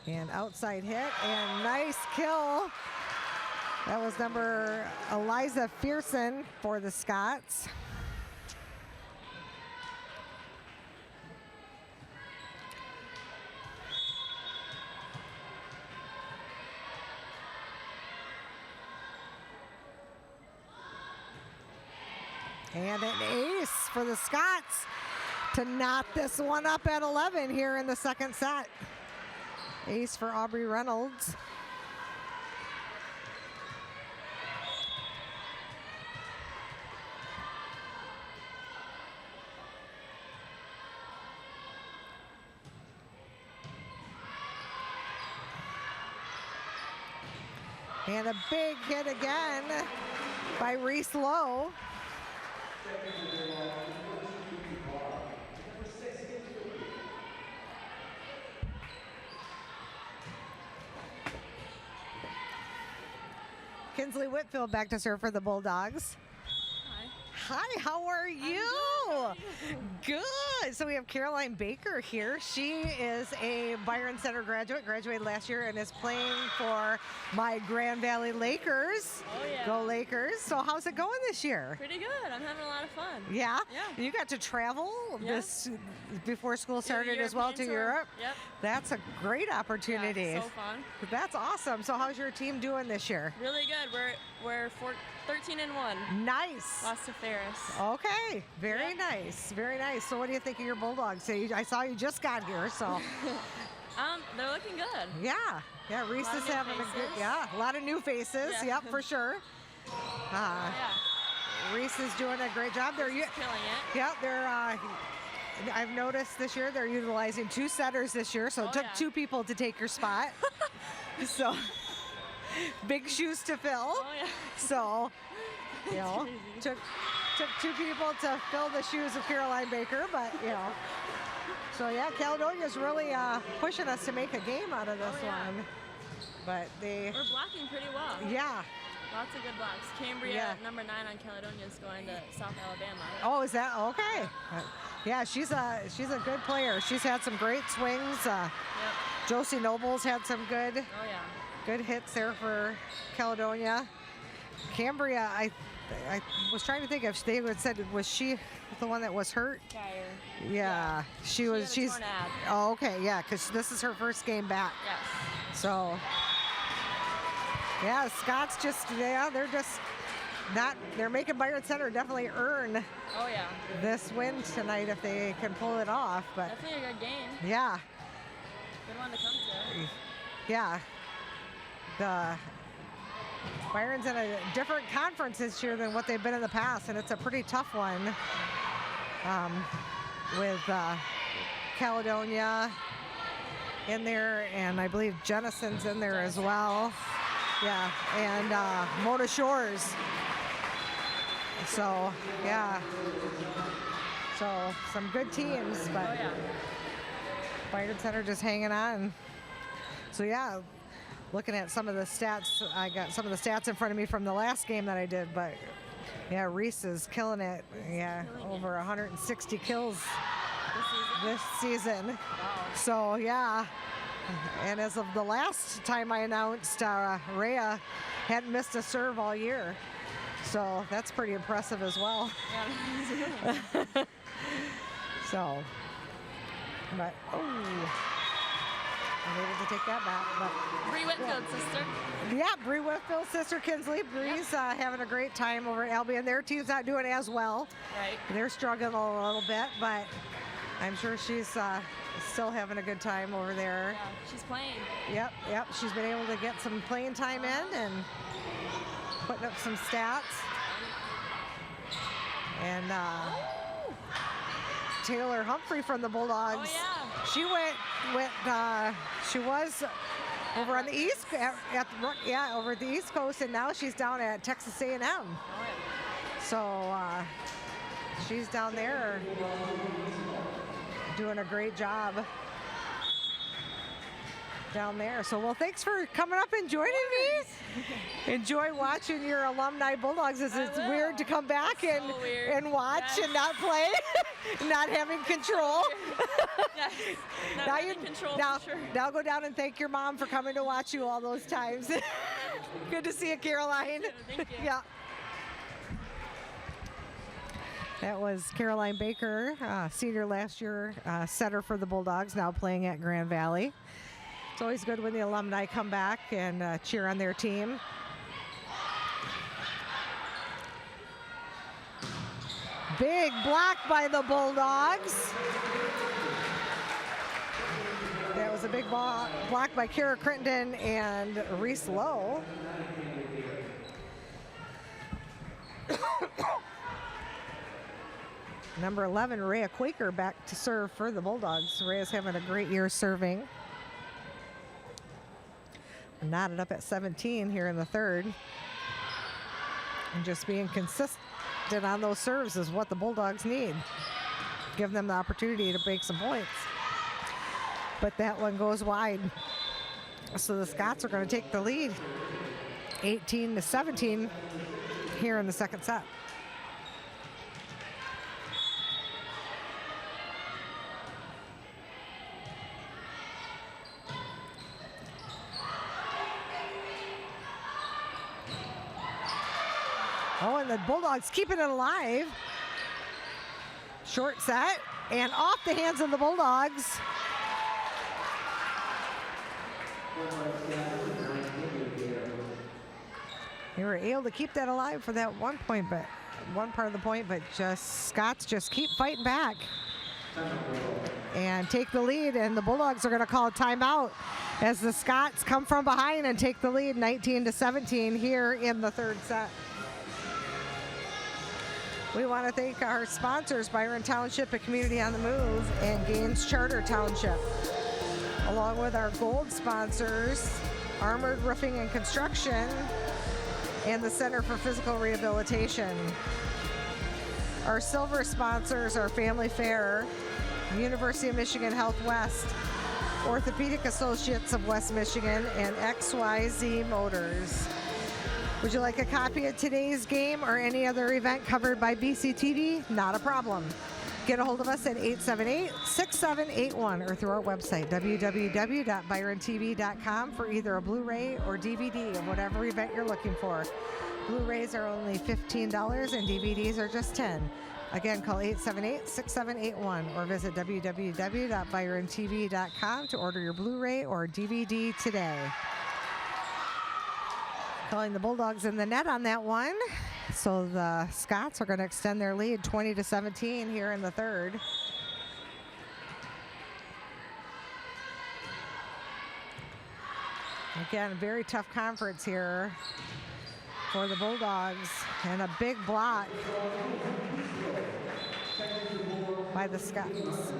And outside hit and nice kill. That was number Eliza Fearson for the Scots. And an ace for the Scots to knot this one up at 11 here in the second set. Ace for Aubrey Reynolds. And a big hit again by Reese Lowe. Kinsley Whitfield back to serve for the Bulldogs. Hi, how are you? Good. So we have Caroline Baker here. She is a Byron Center graduate, graduated last year, and is playing for my Grand Valley Lakers. Oh, yeah. Go Lakers. So how's it going this year? Pretty good. I'm having a lot of fun. Yeah? Yeah. You got to travel this before school started as well to tour. Europe? Yep. That's a great opportunity. Yeah, so fun. That's awesome. So how's your team doing this year? Really good. We're 13-1. Nice. Lost to Ferris. Okay, very nice, very nice. So what do you think of your Bulldogs? So I saw you just got here, so. They're looking good. Yeah, Reese is having a good, a lot of new faces, Yeah. yep, for sure. Yeah. Reese is doing a great job. They're Killing it. Yeah, they're, I've noticed this year they're utilizing 2 setters this year, so it took 2 people to take your spot. So, big shoes to fill. Oh, yeah. So, you know, took 2 people to fill the shoes of Caroline Baker, but, you know. So, yeah, Caledonia's really pushing us to make a game out of this one. But we're blocking pretty well. Yeah. Lots of good blocks. Cambria, number 9 on Caledonia, is going to South Alabama. Oh, is that okay? Yeah, she's a good player. She's had some great swings. Yep. Josie Noble's had some good hits there for Caledonia. Cambria, I was trying to think if they would said, was she the one that was hurt? Kyer. Yeah, she was. She's. Torn ab. Oh, okay, yeah, because this is her first game back. Yes. So. Yeah, Scott's they're just not. They're making Byron Center definitely earn. Oh yeah. This win tonight if they can pull it off, but. Definitely a good game. Yeah. Good one to come to. Yeah. Byron's in a different conference this year than what they've been in the past, and it's a pretty tough one with Caledonia in there, and I believe Jennison's in there as well. Yeah, and Mona Shores. So, yeah. So, some good teams, but Byron Center just hanging on. So, yeah. Looking at some of the stats, I got some of the stats in front of me from the last game that I did, but yeah, Reese is killing it. Yeah, over 160 kills this season. Wow. So yeah, and as of the last time I announced, Rhea hadn't missed a serve all year. So that's pretty impressive as well. Yeah. So, but I needed to take that back, but Bree Whitfield's sister. Yeah, Bree Whitfield's sister, Kinsley. Bree's having a great time over at Albion. Their team's not doing as well. Right. They're struggling a little bit, but I'm sure she's still having a good time over there. Yeah, she's playing. Yep. She's been able to get some playing time in and putting up some stats. And Taylor Humphrey from the Bulldogs. Oh, yeah. She was over on the east, over at the East Coast, and now she's down at Texas A&M. Oh, yeah. So she's down there doing a great job down there. So, well, thanks for coming up and joining me. Enjoy watching your alumni Bulldogs. It's weird to come back and watch and not play, not having control. Yes. Not having control for sure. Now go down and thank your mom for coming to watch you all those times. Good to see you, Caroline. Thank you. Yeah. That was Caroline Baker, senior last year, setter for the Bulldogs, now playing at Grand Valley. It's always good when the alumni come back and cheer on their team. Big block by the Bulldogs. That was a big block by Kara Crittenden and Reese Lowe. Number 11, Rhea Quaker, back to serve for the Bulldogs. Rhea's having a great year serving. Knotted up at 17 here in the third. And just being consistent on those serves is what the Bulldogs need. Give them the opportunity to make some points. But that one goes wide. So the Scots are going to take the lead. 18-17 here in the second set. Oh, and the Bulldogs keeping it alive. Short set and off the hands of the Bulldogs. They were able to keep that alive for that one part of the point, but Scots just keep fighting back and take the lead, and the Bulldogs are going to call a timeout as the Scots come from behind and take the lead 19-17 here in the third set. We want to thank our sponsors, Byron Township, a community on the move, and Gaines Charter Township, along with our gold sponsors, Armored Roofing and Construction, and the Center for Physical Rehabilitation. Our silver sponsors are Family Fair, University of Michigan Health West, Orthopedic Associates of West Michigan, and XYZ Motors. Would you like a copy of today's game or any other event covered by BCTV? Not a problem. Get a hold of us at 878-6781 or through our website, www.byrontv.com, for either a Blu-ray or DVD of whatever event you're looking for. Blu-rays are only $15 and DVDs are just $10. Again, call 878-6781 or visit www.byrontv.com to order your Blu-ray or DVD today. Calling the Bulldogs in the net on that one. So the Scots are going to extend their lead 20-17 here in the third. Again, a very tough conference here for the Bulldogs, and a big block by the Scots.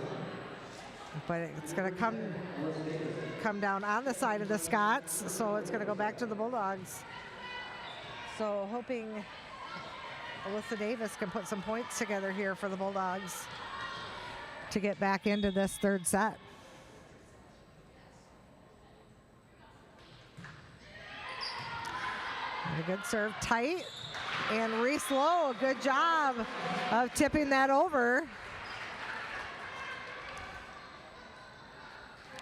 But it's going to come down on the side of the Scots, so it's going to go back to the Bulldogs. So hoping Alyssa Davis can put some points together here for the Bulldogs to get back into this third set. And a good serve, tight, and Reese Lowe, a good job of tipping that over.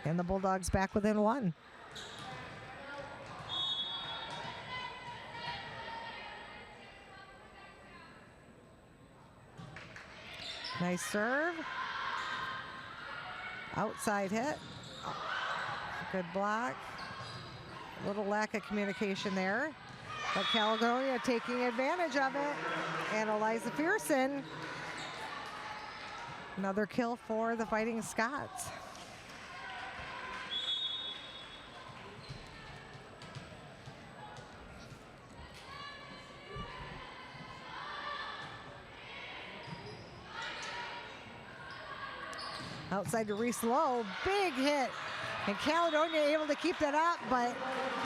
And the Bulldogs back within one. Nice serve. Outside hit. Good block. A little lack of communication there. But Caledonia taking advantage of it. And Eliza Pearson. Another kill for the Fighting Scots. Outside to Reese Lowe, big hit. And Caledonia able to keep that up, but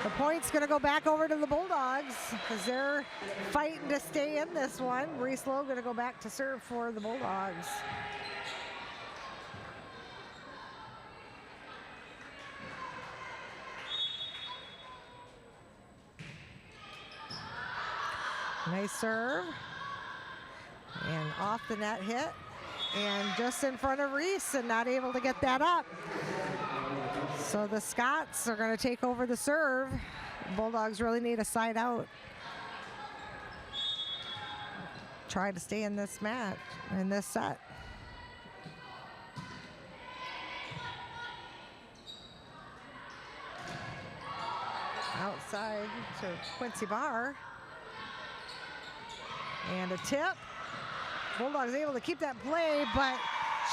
the point's going to go back over to the Bulldogs as they're fighting to stay in this one. Reese Lowe going to go back to serve for the Bulldogs. Nice serve. And off the net hit. And just in front of Reese and not able to get that up. So the Scots are going to take over the serve. Bulldogs really need a side out. Try to stay in this match, in this set. Outside to Quincy Barr. And a tip. Bulldogs able to keep that play, but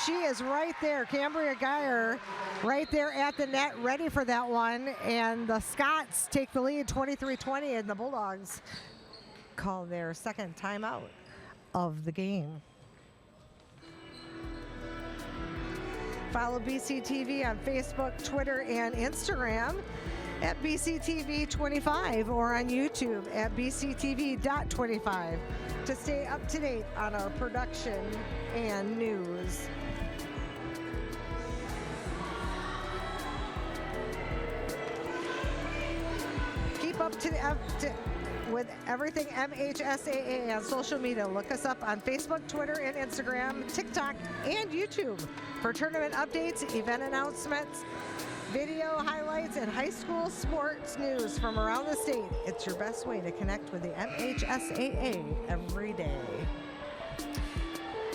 she is right there. Cambria Geyer right there at the net, ready for that one. And the Scots take the lead 23-20, and the Bulldogs call their second timeout of the game. Follow BCTV on Facebook, Twitter, and Instagram at BCTV25 or on YouTube at BCTV.25 to stay up to date on our production and news. Keep up with everything MHSAA on social media. Look us up on Facebook, Twitter, and Instagram, TikTok, and YouTube for tournament updates, event announcements, video highlights, and high school sports news from around the state. It's your best way to connect with the MHSAA every day.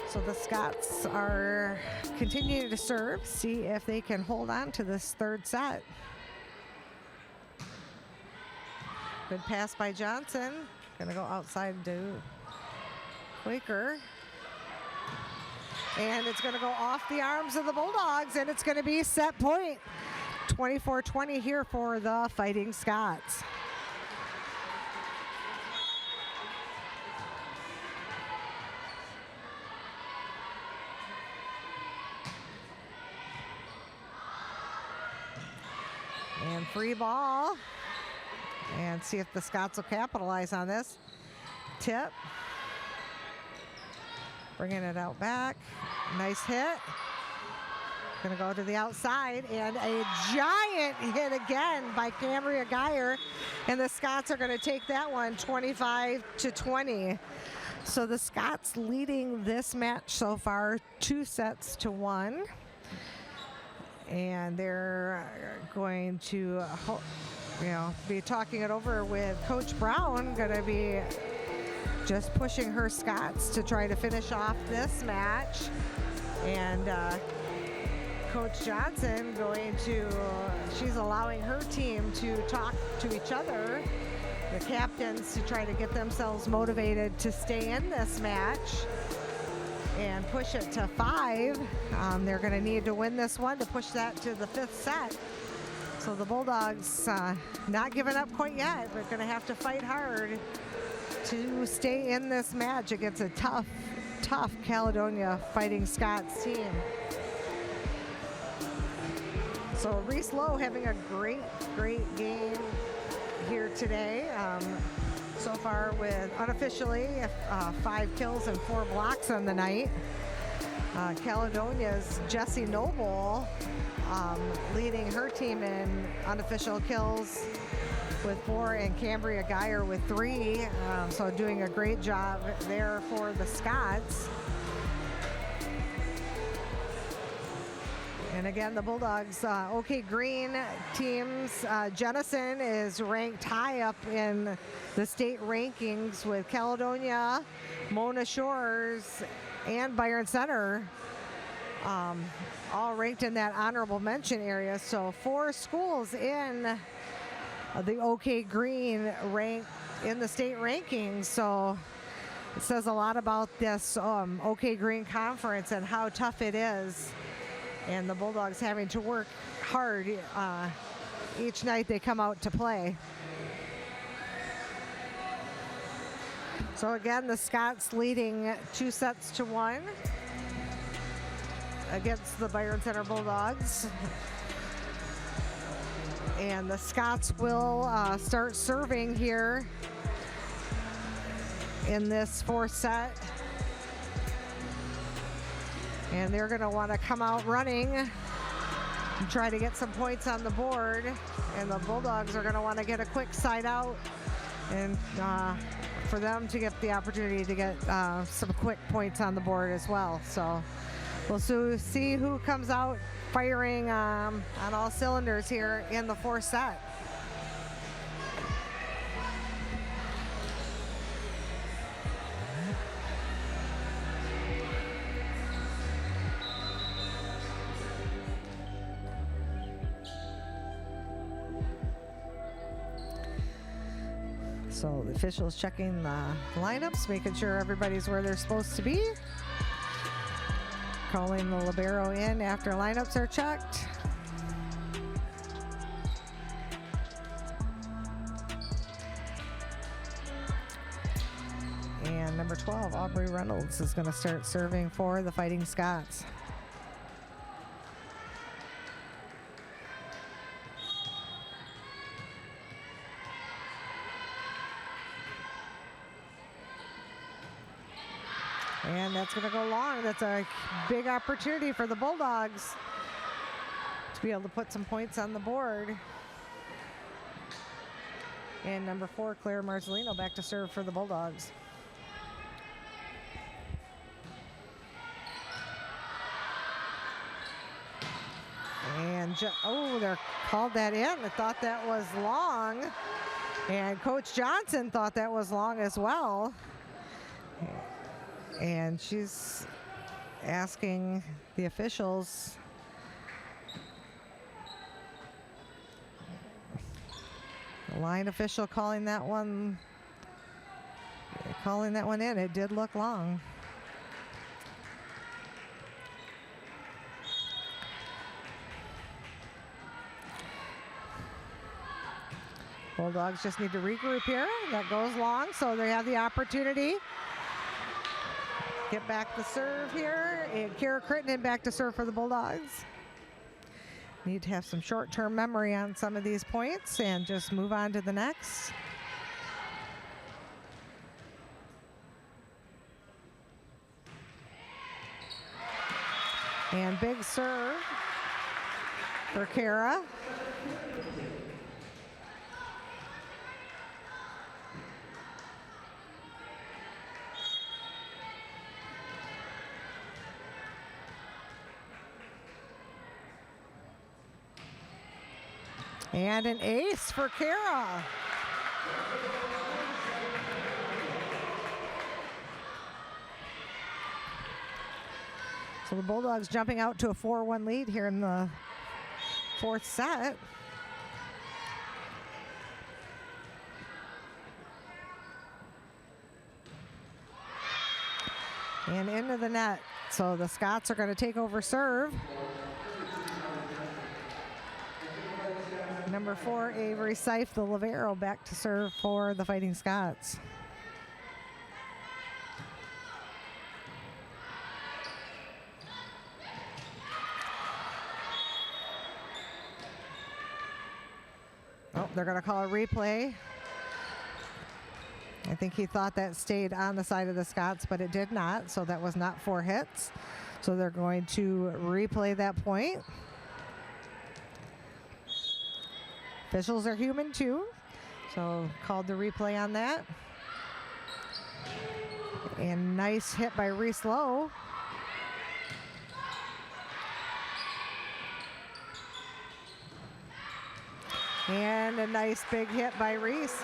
So the Scots are continuing to serve, see if they can hold on to this third set. Good pass by Johnson. Gonna go outside to Quaker. And it's gonna go off the arms of the Bulldogs, and it's gonna be set point. 24-20 here for the Fighting Scots. And free ball. And see if the Scots will capitalize on this. Tip. Bringing it out back. Nice hit. Going to go to the outside, and a giant hit again by Cambria Geyer, and the Scots are going to take that one 25-20. So the Scots leading this match so far 2-1, and they're going to be talking it over with Coach Brown. Going to be just pushing her Scots to try to finish off this match, and Coach Johnson she's allowing her team to talk to each other, the captains, to try to get themselves motivated to stay in this match and push it to 5. They're going to need to win this one to push that to the 5th set. So the Bulldogs not giving up quite yet, but going to have to fight hard to stay in this match against a tough Caledonia Fighting Scots team. So Reese Lowe having a great game here today. So far with unofficially 5 kills and 4 blocks on the night. Caledonia's Jessie Noble leading her team in unofficial kills with 4, and Cambria Geyer with 3. So doing a great job there for the Scots. And again, the Bulldogs, OK Green teams, Jennison is ranked high up in the state rankings with Caledonia, Mona Shores, and Byron Center, all ranked in that honorable mention area. So 4 schools in the OK Green ranked in the state rankings. So it says a lot about this OK Green conference and how tough it is. And the Bulldogs having to work hard each night they come out to play. So again, the Scots leading 2-1 against the Byron Center Bulldogs. And the Scots will start serving here in this 4th set. And they're going to want to come out running and try to get some points on the board. And the Bulldogs are going to want to get a quick side out, and for them to get the opportunity to get some quick points on the board as well. So we'll see who comes out firing on all cylinders here in the 4th set. So the officials checking the lineups, making sure everybody's where they're supposed to be. Calling the libero in after lineups are checked. And number 12, Aubrey Reynolds, is going to start serving for the Fighting Scots. And that's going to go long. That's a big opportunity for the Bulldogs to be able to put some points on the board. And number 4, Claire Marzolino, back to serve for the Bulldogs. And they're called that in. I thought that was long. And Coach Johnson thought that was long as well. And she's asking the officials. The line official calling that one in. It did look long. Bulldogs just need to regroup here. That goes long, so they have the opportunity. Get back the serve here. And Kira Crittenden back to serve for the Bulldogs. Need to have some short-term memory on some of these points and just move on to the next. And big serve for Kara. And an ace for Kara. So the Bulldogs jumping out to a 4-1 lead here in the 4th set. And into the net. So the Scots are going to take over serve. Number 4, Avery Seif, the libero, back to serve for the Fighting Scots. Oh, they're going to call a replay. I think he thought that stayed on the side of the Scots, but it did not, so that was not 4 hits. So they're going to replay that point. Officials are human too, so called the replay on that. And nice hit by Reese Lowe. And a nice big hit by Reese.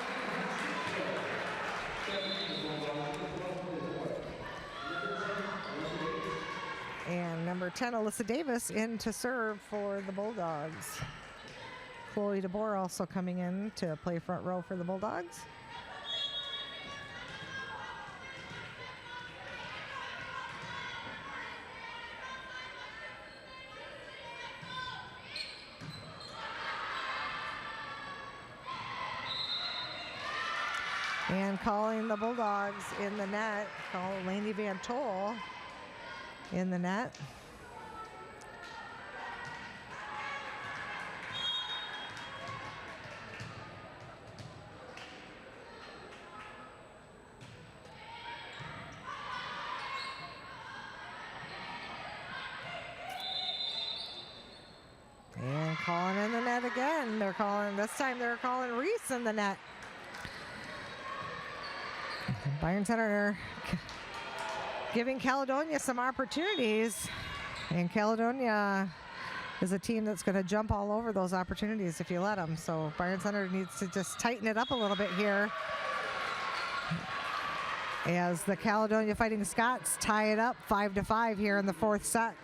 And number 10, Alyssa Davis, in to serve for the Bulldogs. Chloe DeBoer also coming in to play front row for the Bulldogs. And calling the Bulldogs in the net, call Lainey Van Tol in the net. And calling in the net again. This time they're calling Reese in the net. Byron Center giving Caledonia some opportunities. And Caledonia is a team that's going to jump all over those opportunities if you let them. So Byron Center needs to just tighten it up a little bit here, as the Caledonia Fighting Scots tie it up 5-5 here in the 4th set.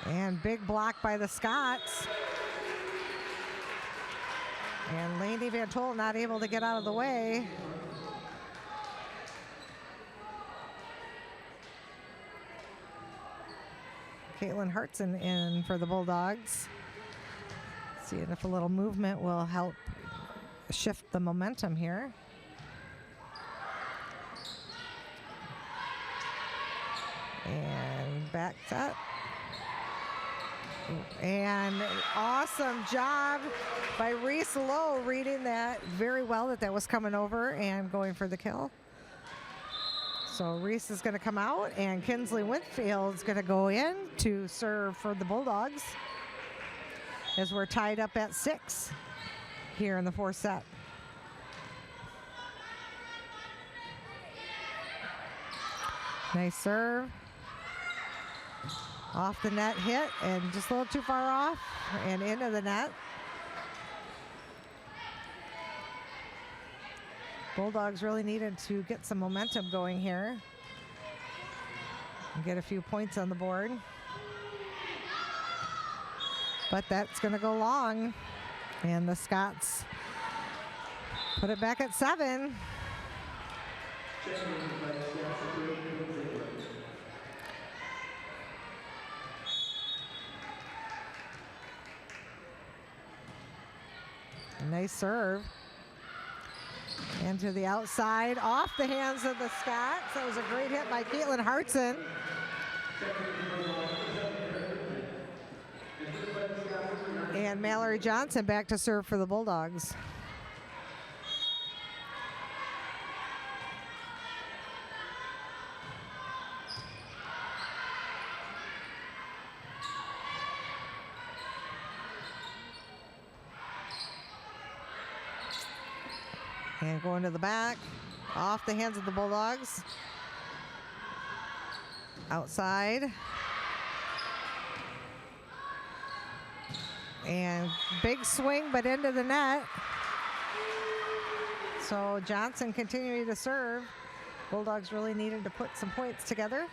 And big block by the Scots. And Lainey Van Tol not able to get out of the way. Caitlin Hartson in for the Bulldogs. Seeing if a little movement will help shift the momentum here. And back set. And awesome job by Reese Lowe, reading that very well, that was coming over and going for the kill. So Reese is going to come out, and Kinsley Winfield's going to go in to serve for the Bulldogs as we're tied up at 6 here in the fourth set. Nice serve. Off the net hit and just a little too far off and into the net. Bulldogs really needed to get some momentum going here and get a few points on the board. But that's going to go long, and the Scots put it back at 7. Nice serve. And to the outside, off the hands of the Scots. That was a great hit by Caitlin Hartson. And Mallory Johnson back to serve for the Bulldogs. And going to the back, off the hands of the Bulldogs. Outside. And big swing, but into the net. So Johnson continuing to serve. Bulldogs really needed to put some points together.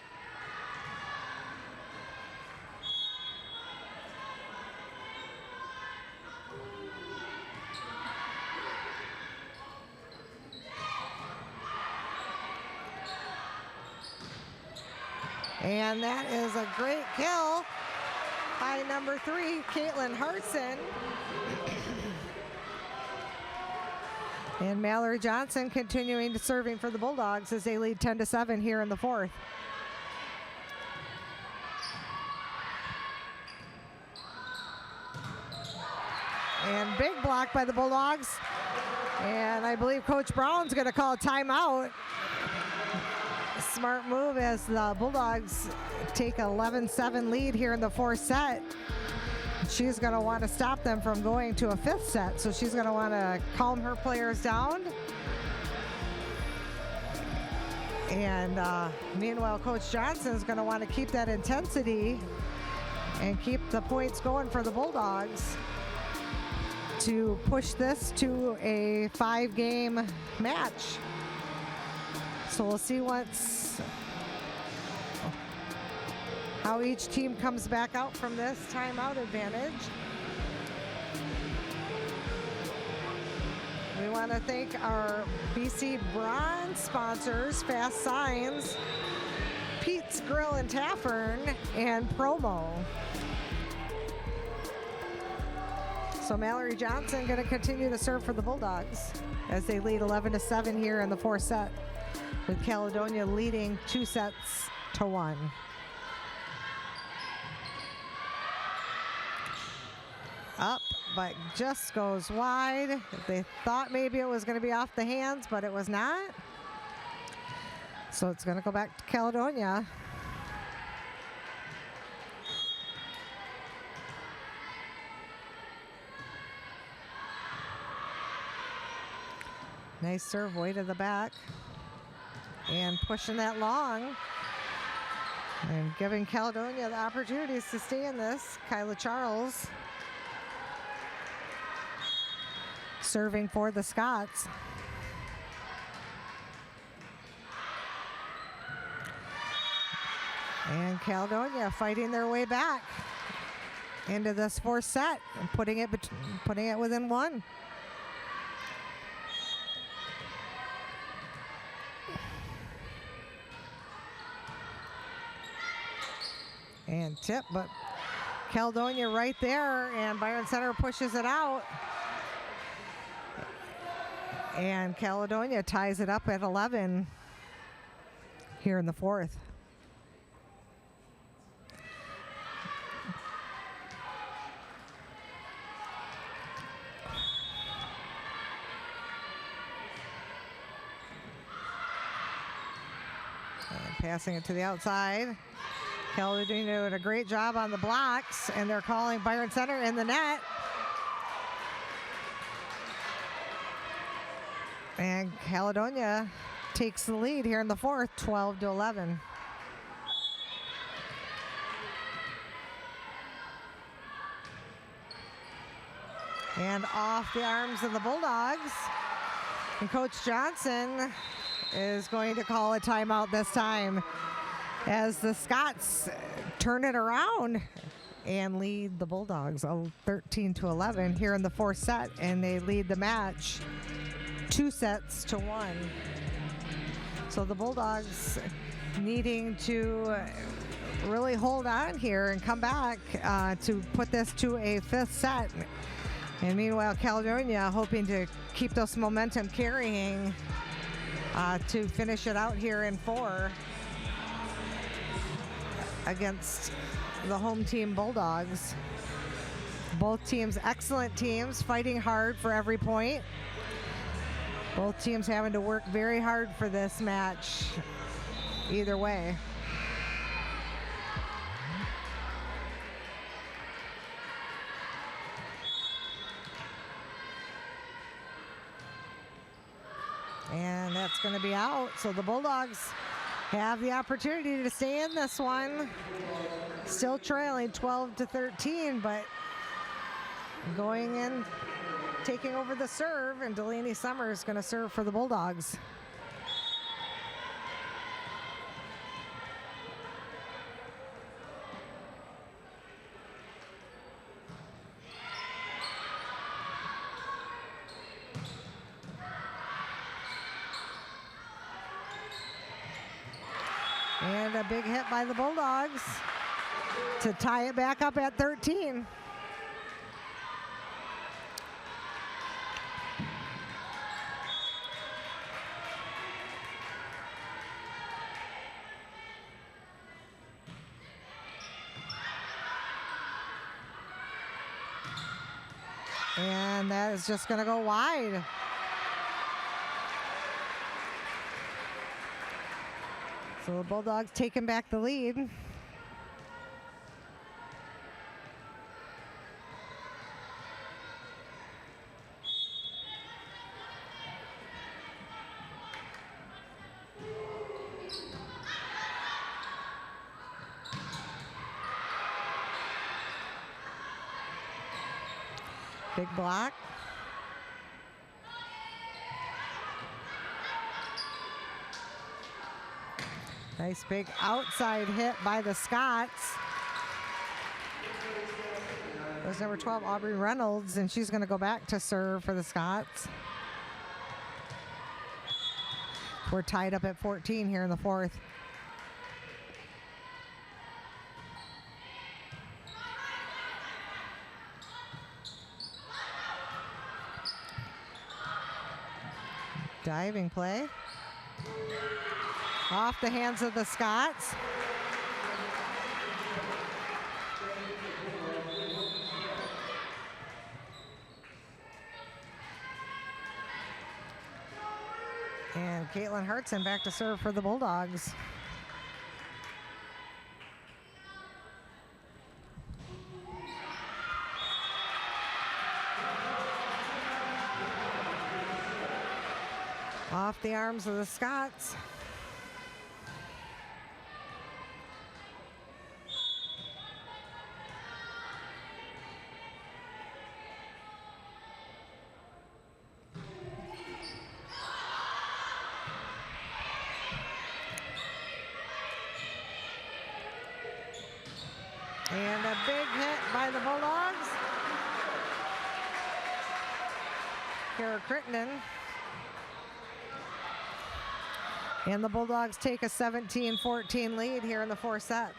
And that is a great kill by number 3, Caitlin Hartson. And Mallory Johnson continuing to serving for the Bulldogs as they lead 10-7 here in the fourth. And big block by the Bulldogs. And I believe Coach Brown's going to call a timeout. Smart move as the Bulldogs take an 11-7 lead here in the fourth set. She's going to want to stop them from going to a fifth set, so she's going to want to calm her players down. And meanwhile, Coach Johnson is going to want to keep that intensity and keep the points going for the Bulldogs to push this to a 5-game match. So we'll see how each team comes back out from this timeout advantage. We want to thank our BC Bronze sponsors, Fast Signs, Pete's Grill and Tavern, and Promo. So Mallory Johnson going to continue to serve for the Bulldogs as they lead 11-7 here in the fourth set, with Caledonia leading 2-1. Up, but just goes wide. They thought maybe it was going to be off the hands, but it was not. So it's going to go back to Caledonia. Nice serve way to the back. And pushing that long. And giving Caledonia the opportunities to stay in this. Kyla Charles serving for the Scots. And Caledonia fighting their way back into this fourth set and putting it within 1. And tip, but Caledonia right there, and Byron Center pushes it out. And Caledonia ties it up at 11 here in the fourth. Passing it to the outside. Caledonia doing a great job on the blocks, and they're calling Byron Center in the net. And Caledonia takes the lead here in the fourth, 12-11. And off the arms of the Bulldogs. And Coach Johnson is going to call a timeout this time as the Scots turn it around and lead the Bulldogs 13-11 here in the fourth set, and they lead the match 2-1. So the Bulldogs needing to really hold on here and come back to put this to a fifth set. And meanwhile, Caledonia hoping to keep this momentum carrying to finish it out here in four against the home team Bulldogs. Both teams excellent teams, fighting hard for every point. Both teams having to work very hard for this match either way. And that's going to be out. So the Bulldogs have the opportunity to stay in this one. Still trailing 12-13, but going in, taking over the serve, and Delaney Summers going to serve for the Bulldogs. And a big hit by the Bulldogs to tie it back up at 13. And that is just going to go wide. So the Bulldogs taking back the lead. Big block. Nice big outside hit by the Scots. There's number 12, Aubrey Reynolds, and she's going to go back to serve for the Scots. We're tied up at 14 here in the fourth. Diving play. Off the hands of the Scots. And Caitlin Hartson back to serve for the Bulldogs. Off the arms of the Scots. And a big hit by the Bulldogs. Kara Crittenden. And the Bulldogs take a 17-14 lead here in the fourth set.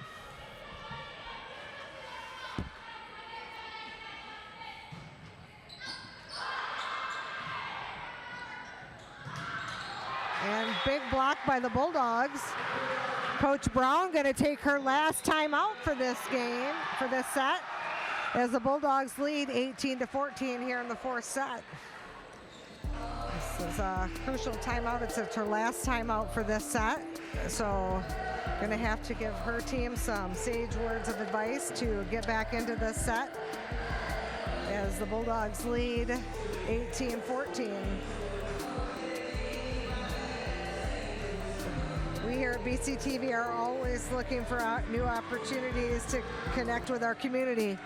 And big block by the Bulldogs. Coach Brown going to take her last time out for this game, for this set, as the Bulldogs lead 18-14 here in the fourth set. So was a crucial timeout. It's her last timeout for this set. So going to have to give her team some sage words of advice to get back into this set as the Bulldogs lead 18-14. We here at BCTV are always looking for new opportunities to connect with our community.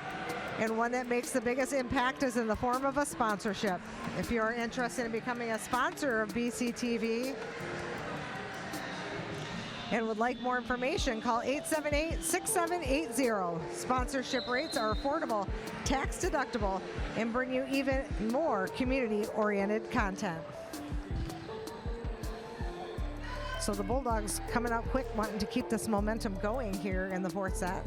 And one that makes the biggest impact is in the form of a sponsorship. If you are interested in becoming a sponsor of BCTV and would like more information, call 878-6780. Sponsorship rates are affordable, tax deductible, and bring you even more community-oriented content. So the Bulldogs coming out quick, wanting to keep this momentum going here in the fourth set.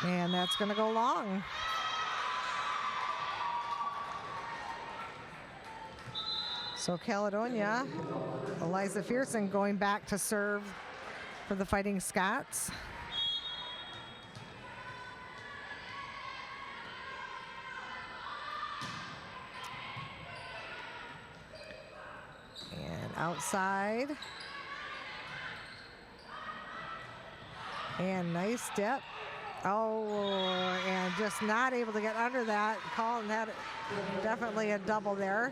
And that's going to go long. So Caledonia, Eliza Fearson going back to serve for the Fighting Scots. And outside. And nice step. Oh, and just not able to get under that. Colin had definitely a double there.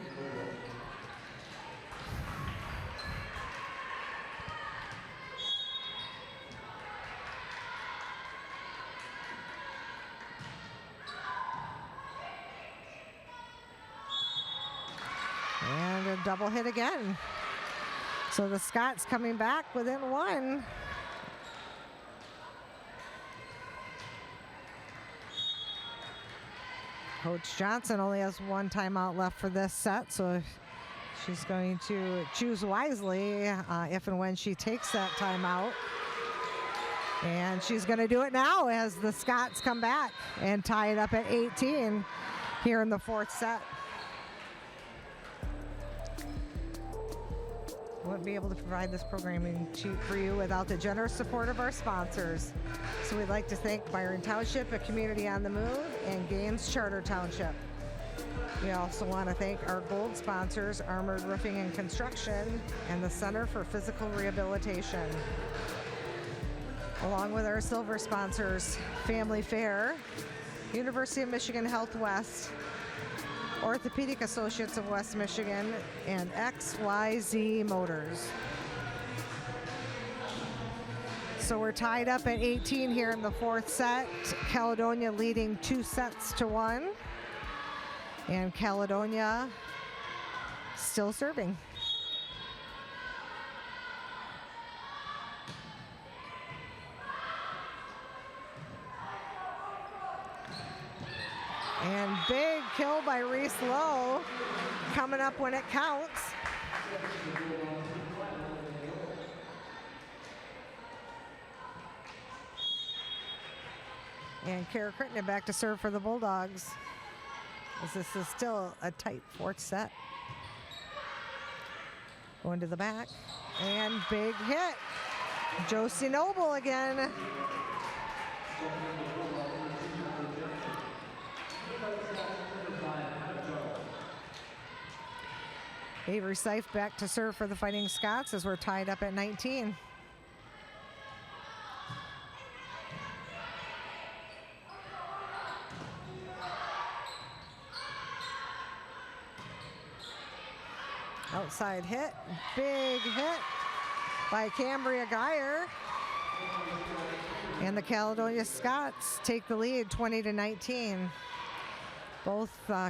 And a double hit again. So the Scots coming back within one. Coach Johnson only has one timeout left for this set, so she's going to choose wisely if and when she takes that timeout. And she's going to do it now as the Scots come back and tie it up at 18 here in the fourth set. Wouldn't be able to provide this programming for you without the generous support of our sponsors. So we'd like to thank Byron Township, a community on the move, and Gaines Charter Township. We also want to thank our gold sponsors, Armored Roofing and Construction, and the Center for Physical Rehabilitation. Along with our silver sponsors, Family Fair, University of Michigan Health West, Orthopedic Associates of West Michigan, and XYZ Motors. So we're tied up at 18 here in the fourth set. Caledonia leading 2-1. And Caledonia still serving. And big kill by Reese Lowe, coming up when it counts. And Kara Crittenden back to serve for the Bulldogs, as this is still a tight fourth set. Going to the back, and big hit. Josie Noble again. Avery Seif back to serve for the Fighting Scots as we're tied up at 19. Outside hit, big hit by Cambria Geyer. And the Caledonia Scots take the lead 20-19. Both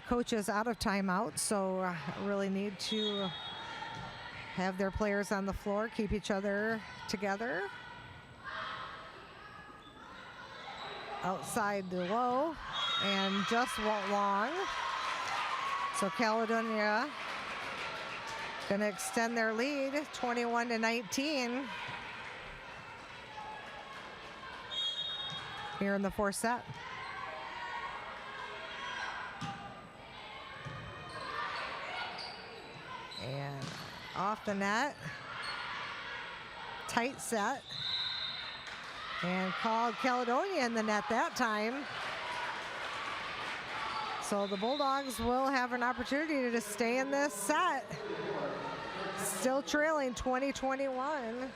coaches out of timeout, so really need to have their players on the floor, keep each other together. Outside to low, and just long. So Caledonia going to extend their lead 21-19 here in the fourth set. And off the net. Tight set. And called Caledonia in the net that time. So the Bulldogs will have an opportunity to stay in this set. Still trailing 20-21.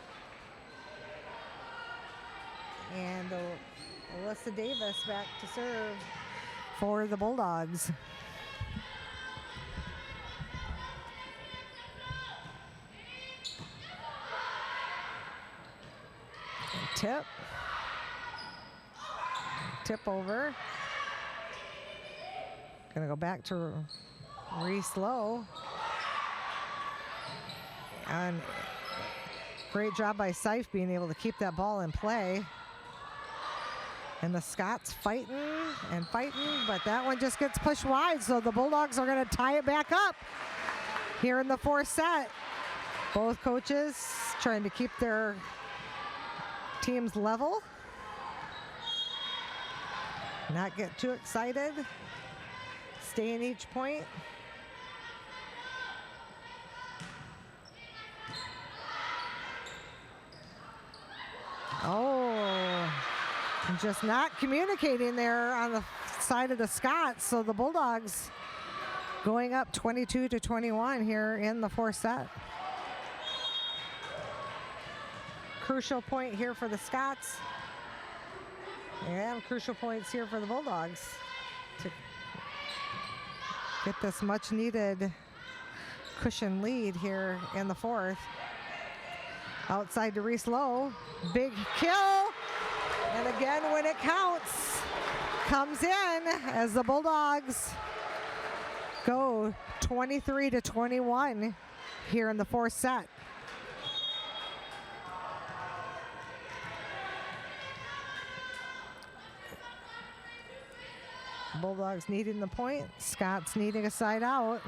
And Alyssa Davis back to serve for the Bulldogs. And tip. Tip over. Gonna go back to Reese Lowe. And great job by Seif being able to keep that ball in play. And the Scots fighting and fighting, but that one just gets pushed wide. So the Bulldogs are gonna tie it back up here in the fourth set. Both coaches trying to keep their teams level. Not get too excited. Stay in each point. Oh, just not communicating there on the side of the Scots. So the Bulldogs going up 22-21 here in the fourth set. Crucial point here for the Scots. And crucial points here for the Bulldogs to get this much needed cushion lead here in the fourth. Outside to Reese Lowe, big kill. And again, when it counts, comes in as the Bulldogs go 23-21 here in the fourth set. Bulldogs needing the point, Scots needing a side out.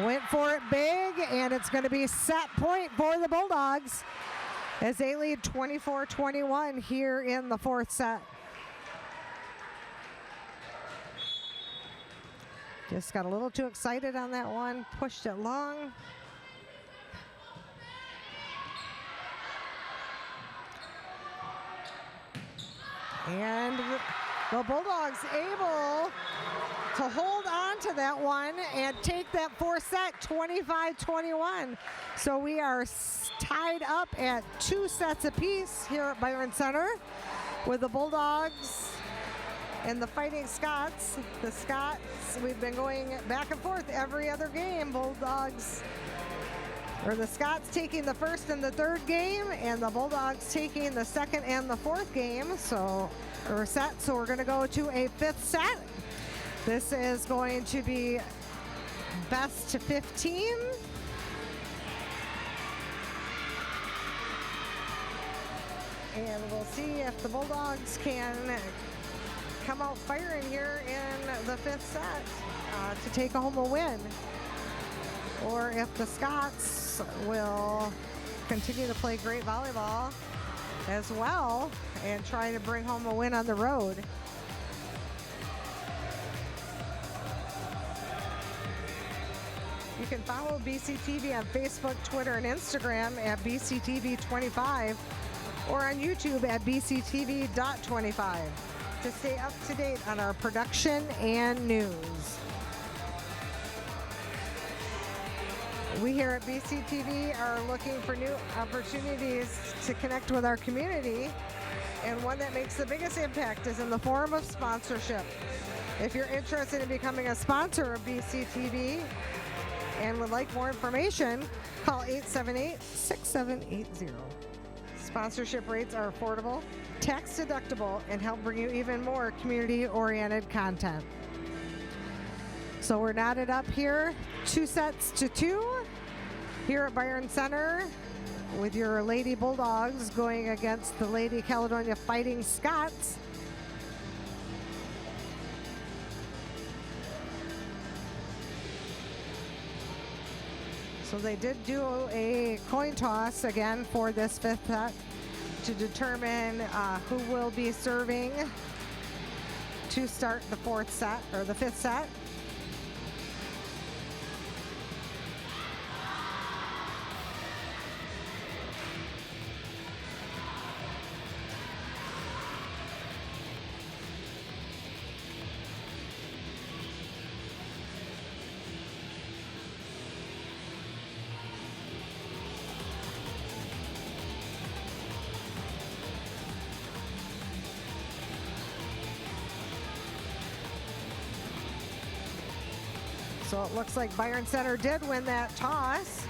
Went for it big, and it's going to be set point for the Bulldogs as they lead 24-21 here in the fourth set. Just got a little too excited on that one, pushed it long. And the Bulldogs able to hold on to that one and take that fourth set 25-21. So we are tied up at 2 sets apiece here at Byron Center with the Bulldogs and the Fighting Scots. The Scots, we've been going back and forth every other game. Bulldogs, or the Scots taking the first and the third game, and the Bulldogs taking the second and the fourth game. So we're set. So we're going to go to a fifth set. This is going to be best to 15. And we'll see if the Bulldogs can come out firing here in the fifth set to take home a win, or if the Scots will continue to play great volleyball as well and try to bring home a win on the road. You can follow BCTV on Facebook, Twitter, and Instagram at BCTV25 or on YouTube at BCTV.25 to stay up to date on our production and news. We here at BCTV are looking for new opportunities to connect with our community, and one that makes the biggest impact is in the form of sponsorship. If you're interested in becoming a sponsor of BCTV and would like more information, call 878-6780. Sponsorship rates are affordable, tax deductible, and help bring you even more community-oriented content. So we're knotted up here, 2 sets to 2 here at Byron Center with your Lady Bulldogs going against the Lady Caledonia Fighting Scots. So they did do a coin toss again for this fifth set to determine who will be serving to start the fourth set or the fifth set. So it looks like Byron Center did win that toss.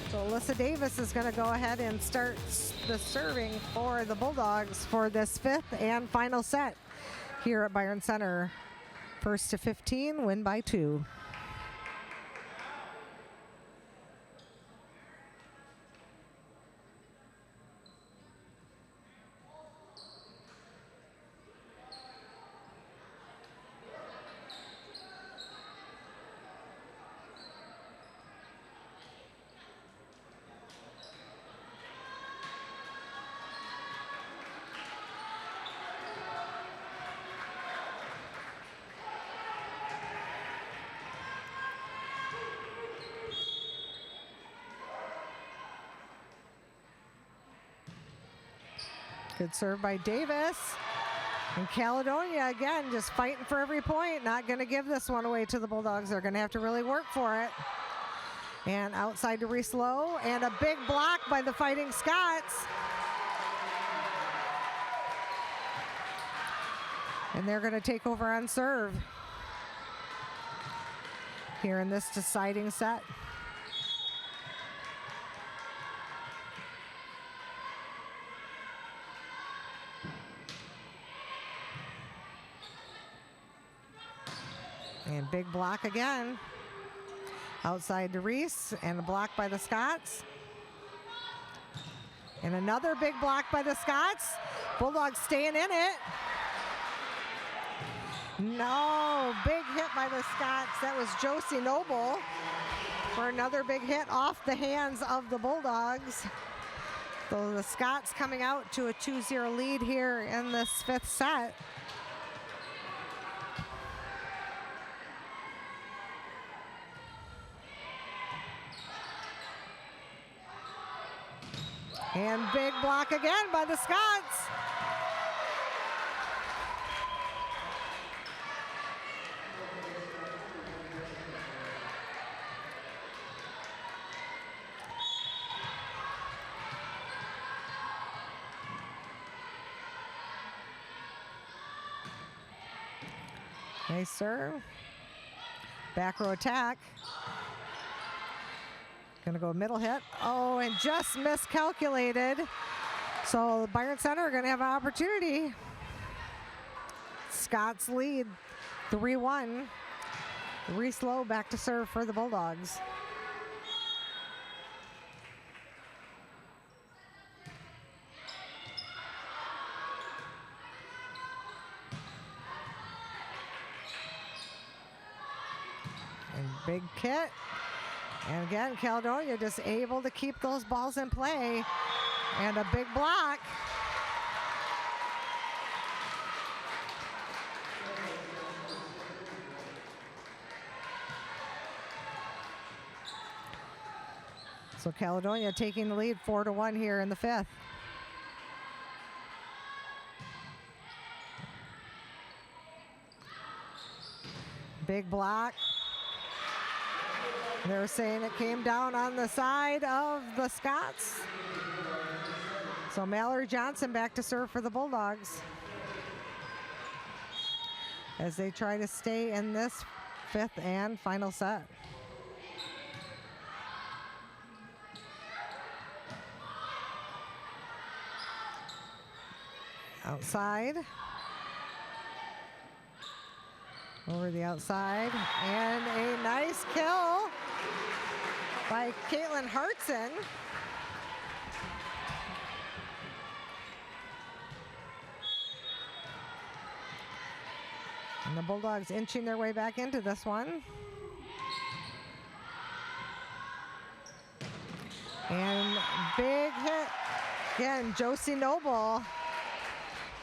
So Alyssa Davis is going to go ahead and start the serving for the Bulldogs for this 5th and final set here at Byron Center. First to 15, win by 2. Good serve by Davis. And Caledonia, again, just fighting for every point. Not going to give this one away to the Bulldogs. They're going to have to really work for it. And outside to Reese Lowe. And a big block by the Fighting Scots. And they're going to take over on serve here in this deciding set. And big block again. Outside to Reese, and a block by the Scots. And another big block by the Scots. Bulldogs staying in it. No, big hit by the Scots. That was Josie Noble for another big hit off the hands of the Bulldogs. So the Scots coming out to a 2-0 lead here in this 5th set. And big block again by the Scots. Nice serve. Back row attack. Gonna go middle hit. Oh, and just miscalculated. So Byron Center are gonna have an opportunity. Scots lead 3-1. Reese Lowe back to serve for the Bulldogs. And big hit. And again, Caledonia just able to keep those balls in play. And a big block. So Caledonia taking the lead 4-1 here in the 5th. Big block. They're saying it came down on the side of the Scots. So Mallory Johnson back to serve for the Bulldogs as they try to stay in this 5th and final set. Outside. Over the outside. And a nice kill by Caitlin Hartson. And the Bulldogs inching their way back into this one. And big hit. Again, Josie Noble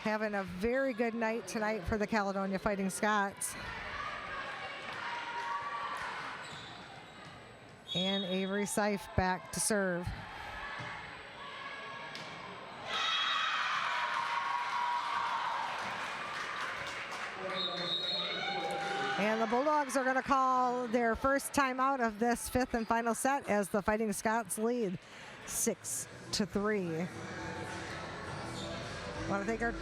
having a very good night tonight for the Caledonia Fighting Scots. And Avery Seif back to serve. And the Bulldogs are going to call their first timeout of this 5th and final set as the Fighting Scots lead 6-3. Want to thank our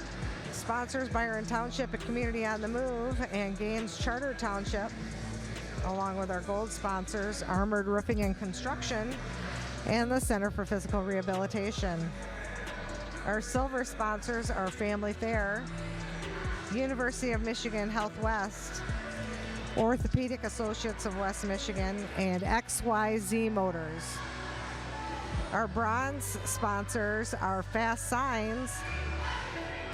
sponsors Byron Township, a community on the move, and Gaines Charter Township, along with our gold sponsors, Armored Roofing and Construction, and the Center for Physical Rehabilitation. Our silver sponsors are Family Fair, University of Michigan Health West, Orthopedic Associates of West Michigan, and XYZ Motors. Our bronze sponsors are Fast Signs,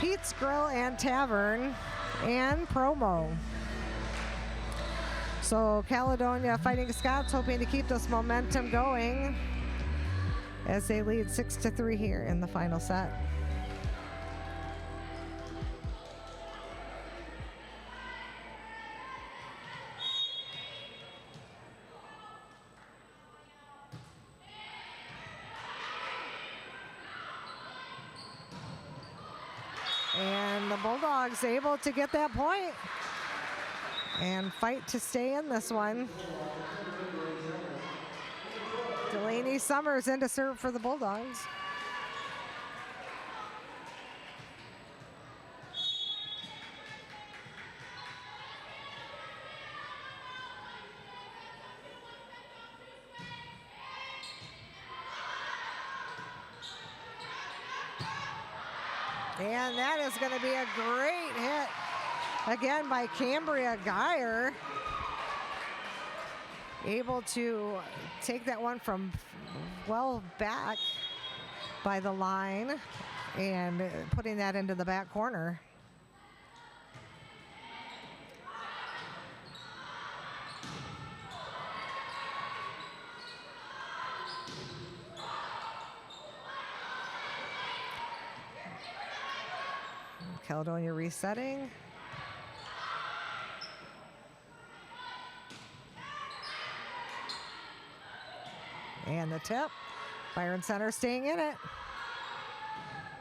Pete's Grill and Tavern, and Promo. So Caledonia Fighting Scots hoping to keep this momentum going as they lead 6-3 here in the final set. And the Bulldogs able to get that point and fight to stay in this one. Delaney Summers in to serve for the Bulldogs. And that is going to be a great hit again by Cambria Geyer. Able to take that one from well back by the line and putting that into the back corner. Caledonia resetting. And the tip. Byron Center staying in it.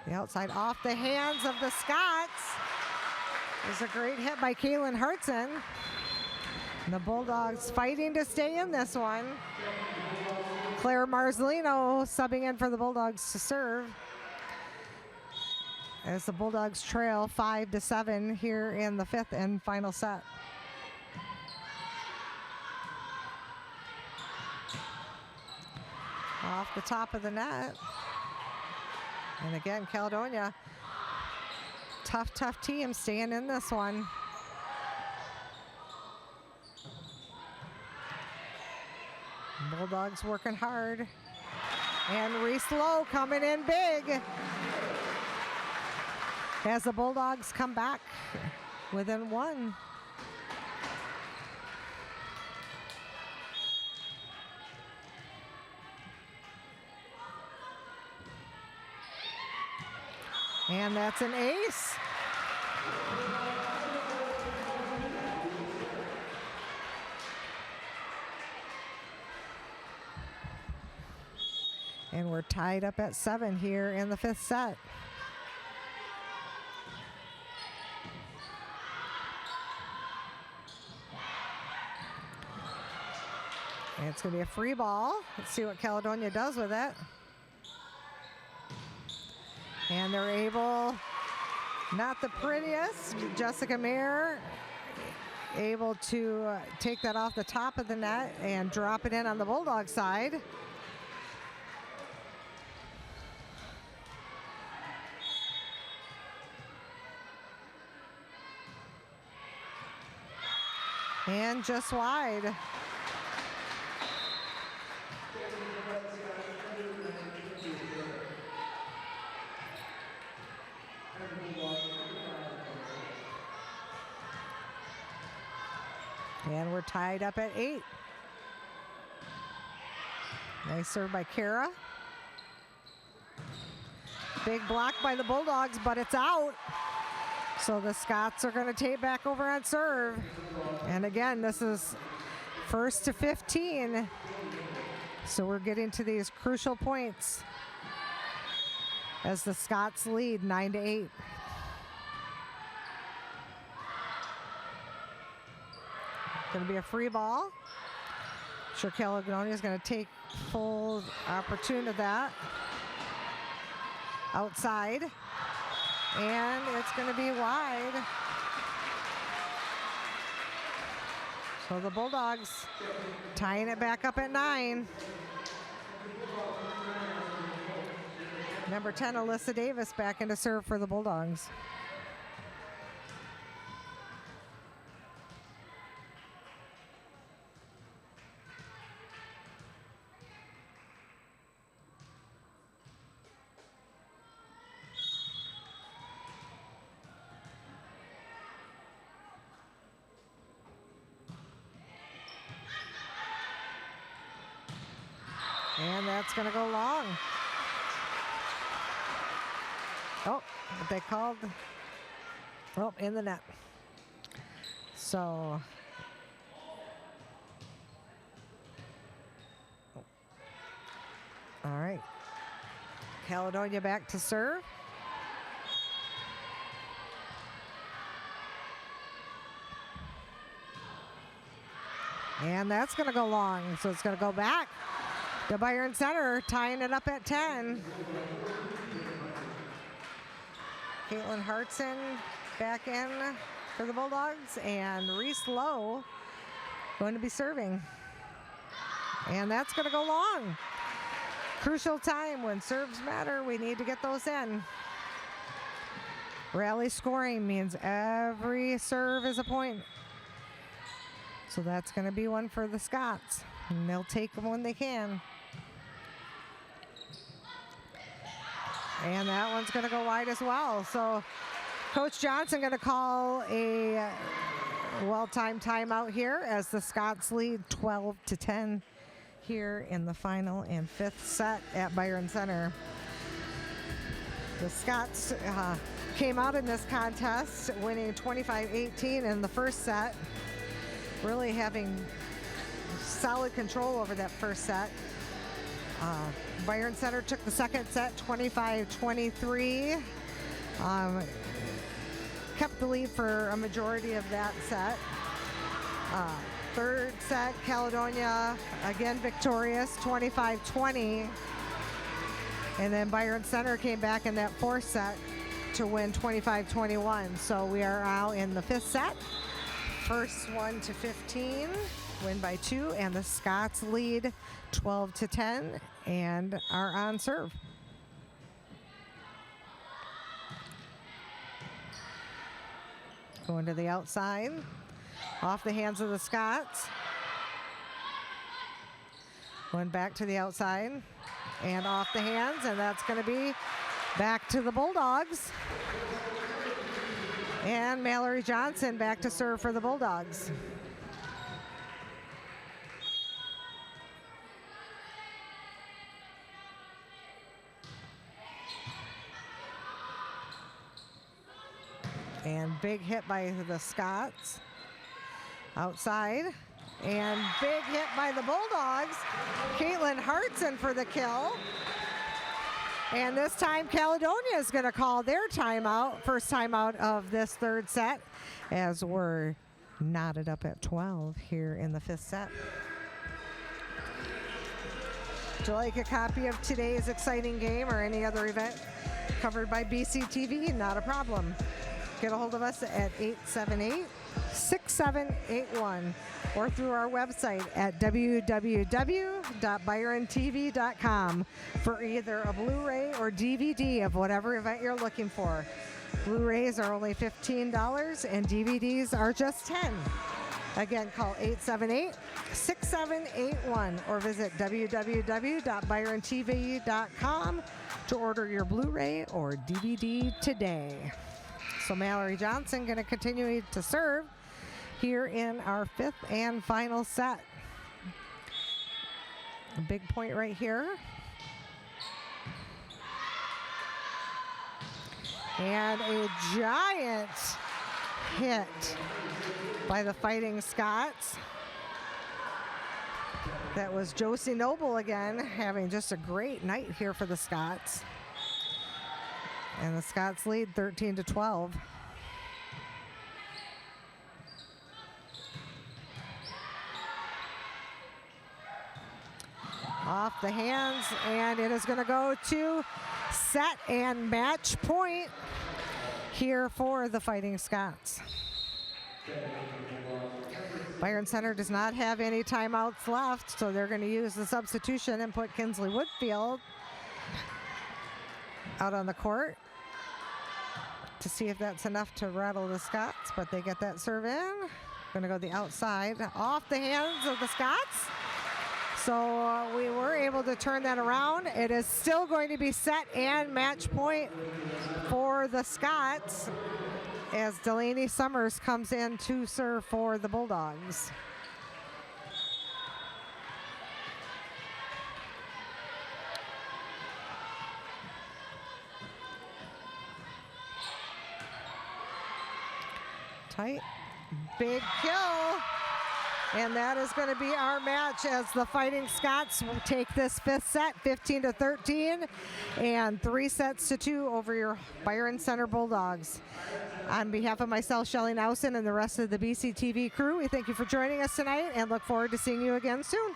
The outside off the hands of the Scots. There's a great hit by Kaylin Hartson. And the Bulldogs fighting to stay in this one. Claire Marzolino subbing in for the Bulldogs to serve, as the Bulldogs trail 5-7 here in the fifth and final set. Off the top of the net. And again, Caledonia, tough team staying in this one. Bulldogs working hard. And Reese Lowe coming in big as the Bulldogs come back within one. And that's an ace. And we're tied up at 7 here in the fifth set. And it's going to be a free ball. Let's see what Caledonia does with it. And they're able, not the prettiest, Jessica Mayer able to take that off the top of the net and drop it in on the Bulldog side. And just wide. And we're tied up at 8. Nice serve by Kara. Big block by the Bulldogs, but it's out. So the Scots are going to take back over on serve. And again, this is 1st to 15. So we're getting to these crucial points as the Scots lead 9-8. Going to be a free ball. Sure, Caledonia is going to take full opportunity of that. Outside. And it's going to be wide. So the Bulldogs tying it back up at 9. Number 10, Alyssa Davis, back into serve for the Bulldogs. And that's going to go long. Oh, but they called, oh, in the net. So, all right. Caledonia back to serve. And that's going to go long. So it's going to go back to Byron Center, tying it up at 10. Caitlin Hartson back in for the Bulldogs, and Reese Lowe going to be serving. And that's going to go long. Crucial time when serves matter. We need to get those in. Rally scoring means every serve is a point. So that's going to be one for the Scots, and they'll take them when they can. And that one's going to go wide as well. So Coach Johnson going to call a well-timed timeout here as the Scots lead 12-10 here in the final and 5th set at Byron Center. The Scots came out in this contest winning 25-18 in the first set, really having solid control over that first set. Byron Center took the second set 25-23. Kept the lead for a majority of that set. Third set, Caledonia again victorious, 25-20. And then Byron Center came back in that fourth set to win 25-21. So we are now in the 5th set. First one to 15, win by 2, and the Scots lead 12-10 and are on serve. Going to the outside, off the hands of the Scots. One back to the outside and off the hands, and that's going to be back to the Bulldogs. And Mallory Johnson back to serve for the Bulldogs. And big hit by the Scots outside. And big hit by the Bulldogs. Caitlin Hartson for the kill. And this time Caledonia is going to call their timeout, first timeout of this third set, as we're knotted up at 12 here in the 5th set. Would you like a copy of today's exciting game or any other event covered by BCTV? Not a problem. Get a hold of us at 878-6781 or through our website at www.byrontv.com for either a Blu-ray or DVD of whatever event you're looking for. Blu-rays are only $15 and DVDs are just $10. Again, call 878-6781 or visit www.byrontv.com to order your Blu-ray or DVD today. So Mallory Johnson going to continue to serve here in our 5th and final set. A big point right here. And a giant hit by the Fighting Scots. That was Josie Noble again, having just a great night here for the Scots. And the Scots lead 13-12. Off the hands, and it is going to go to set and match point. here for the Fighting Scots. Byron Center does not have any timeouts left, so they're going to use the substitution and put Kinsley Woodfield out on the court to see if that's enough to rattle the Scots, but they get that serve in. Going to go the outside, off the hands of the Scots. So we were able to turn that around. It is still going to be set and match point for the Scots as Delaney Summers comes in to serve for the Bulldogs. Tight, big kill. And that is going to be our match as the Fighting Scots will take this fifth set, 15-13, and 3 sets to 2 over your Byron Center Bulldogs. On behalf of myself, Shelly Nausen, and the rest of the BCTV crew, we thank you for joining us tonight and look forward to seeing you again soon.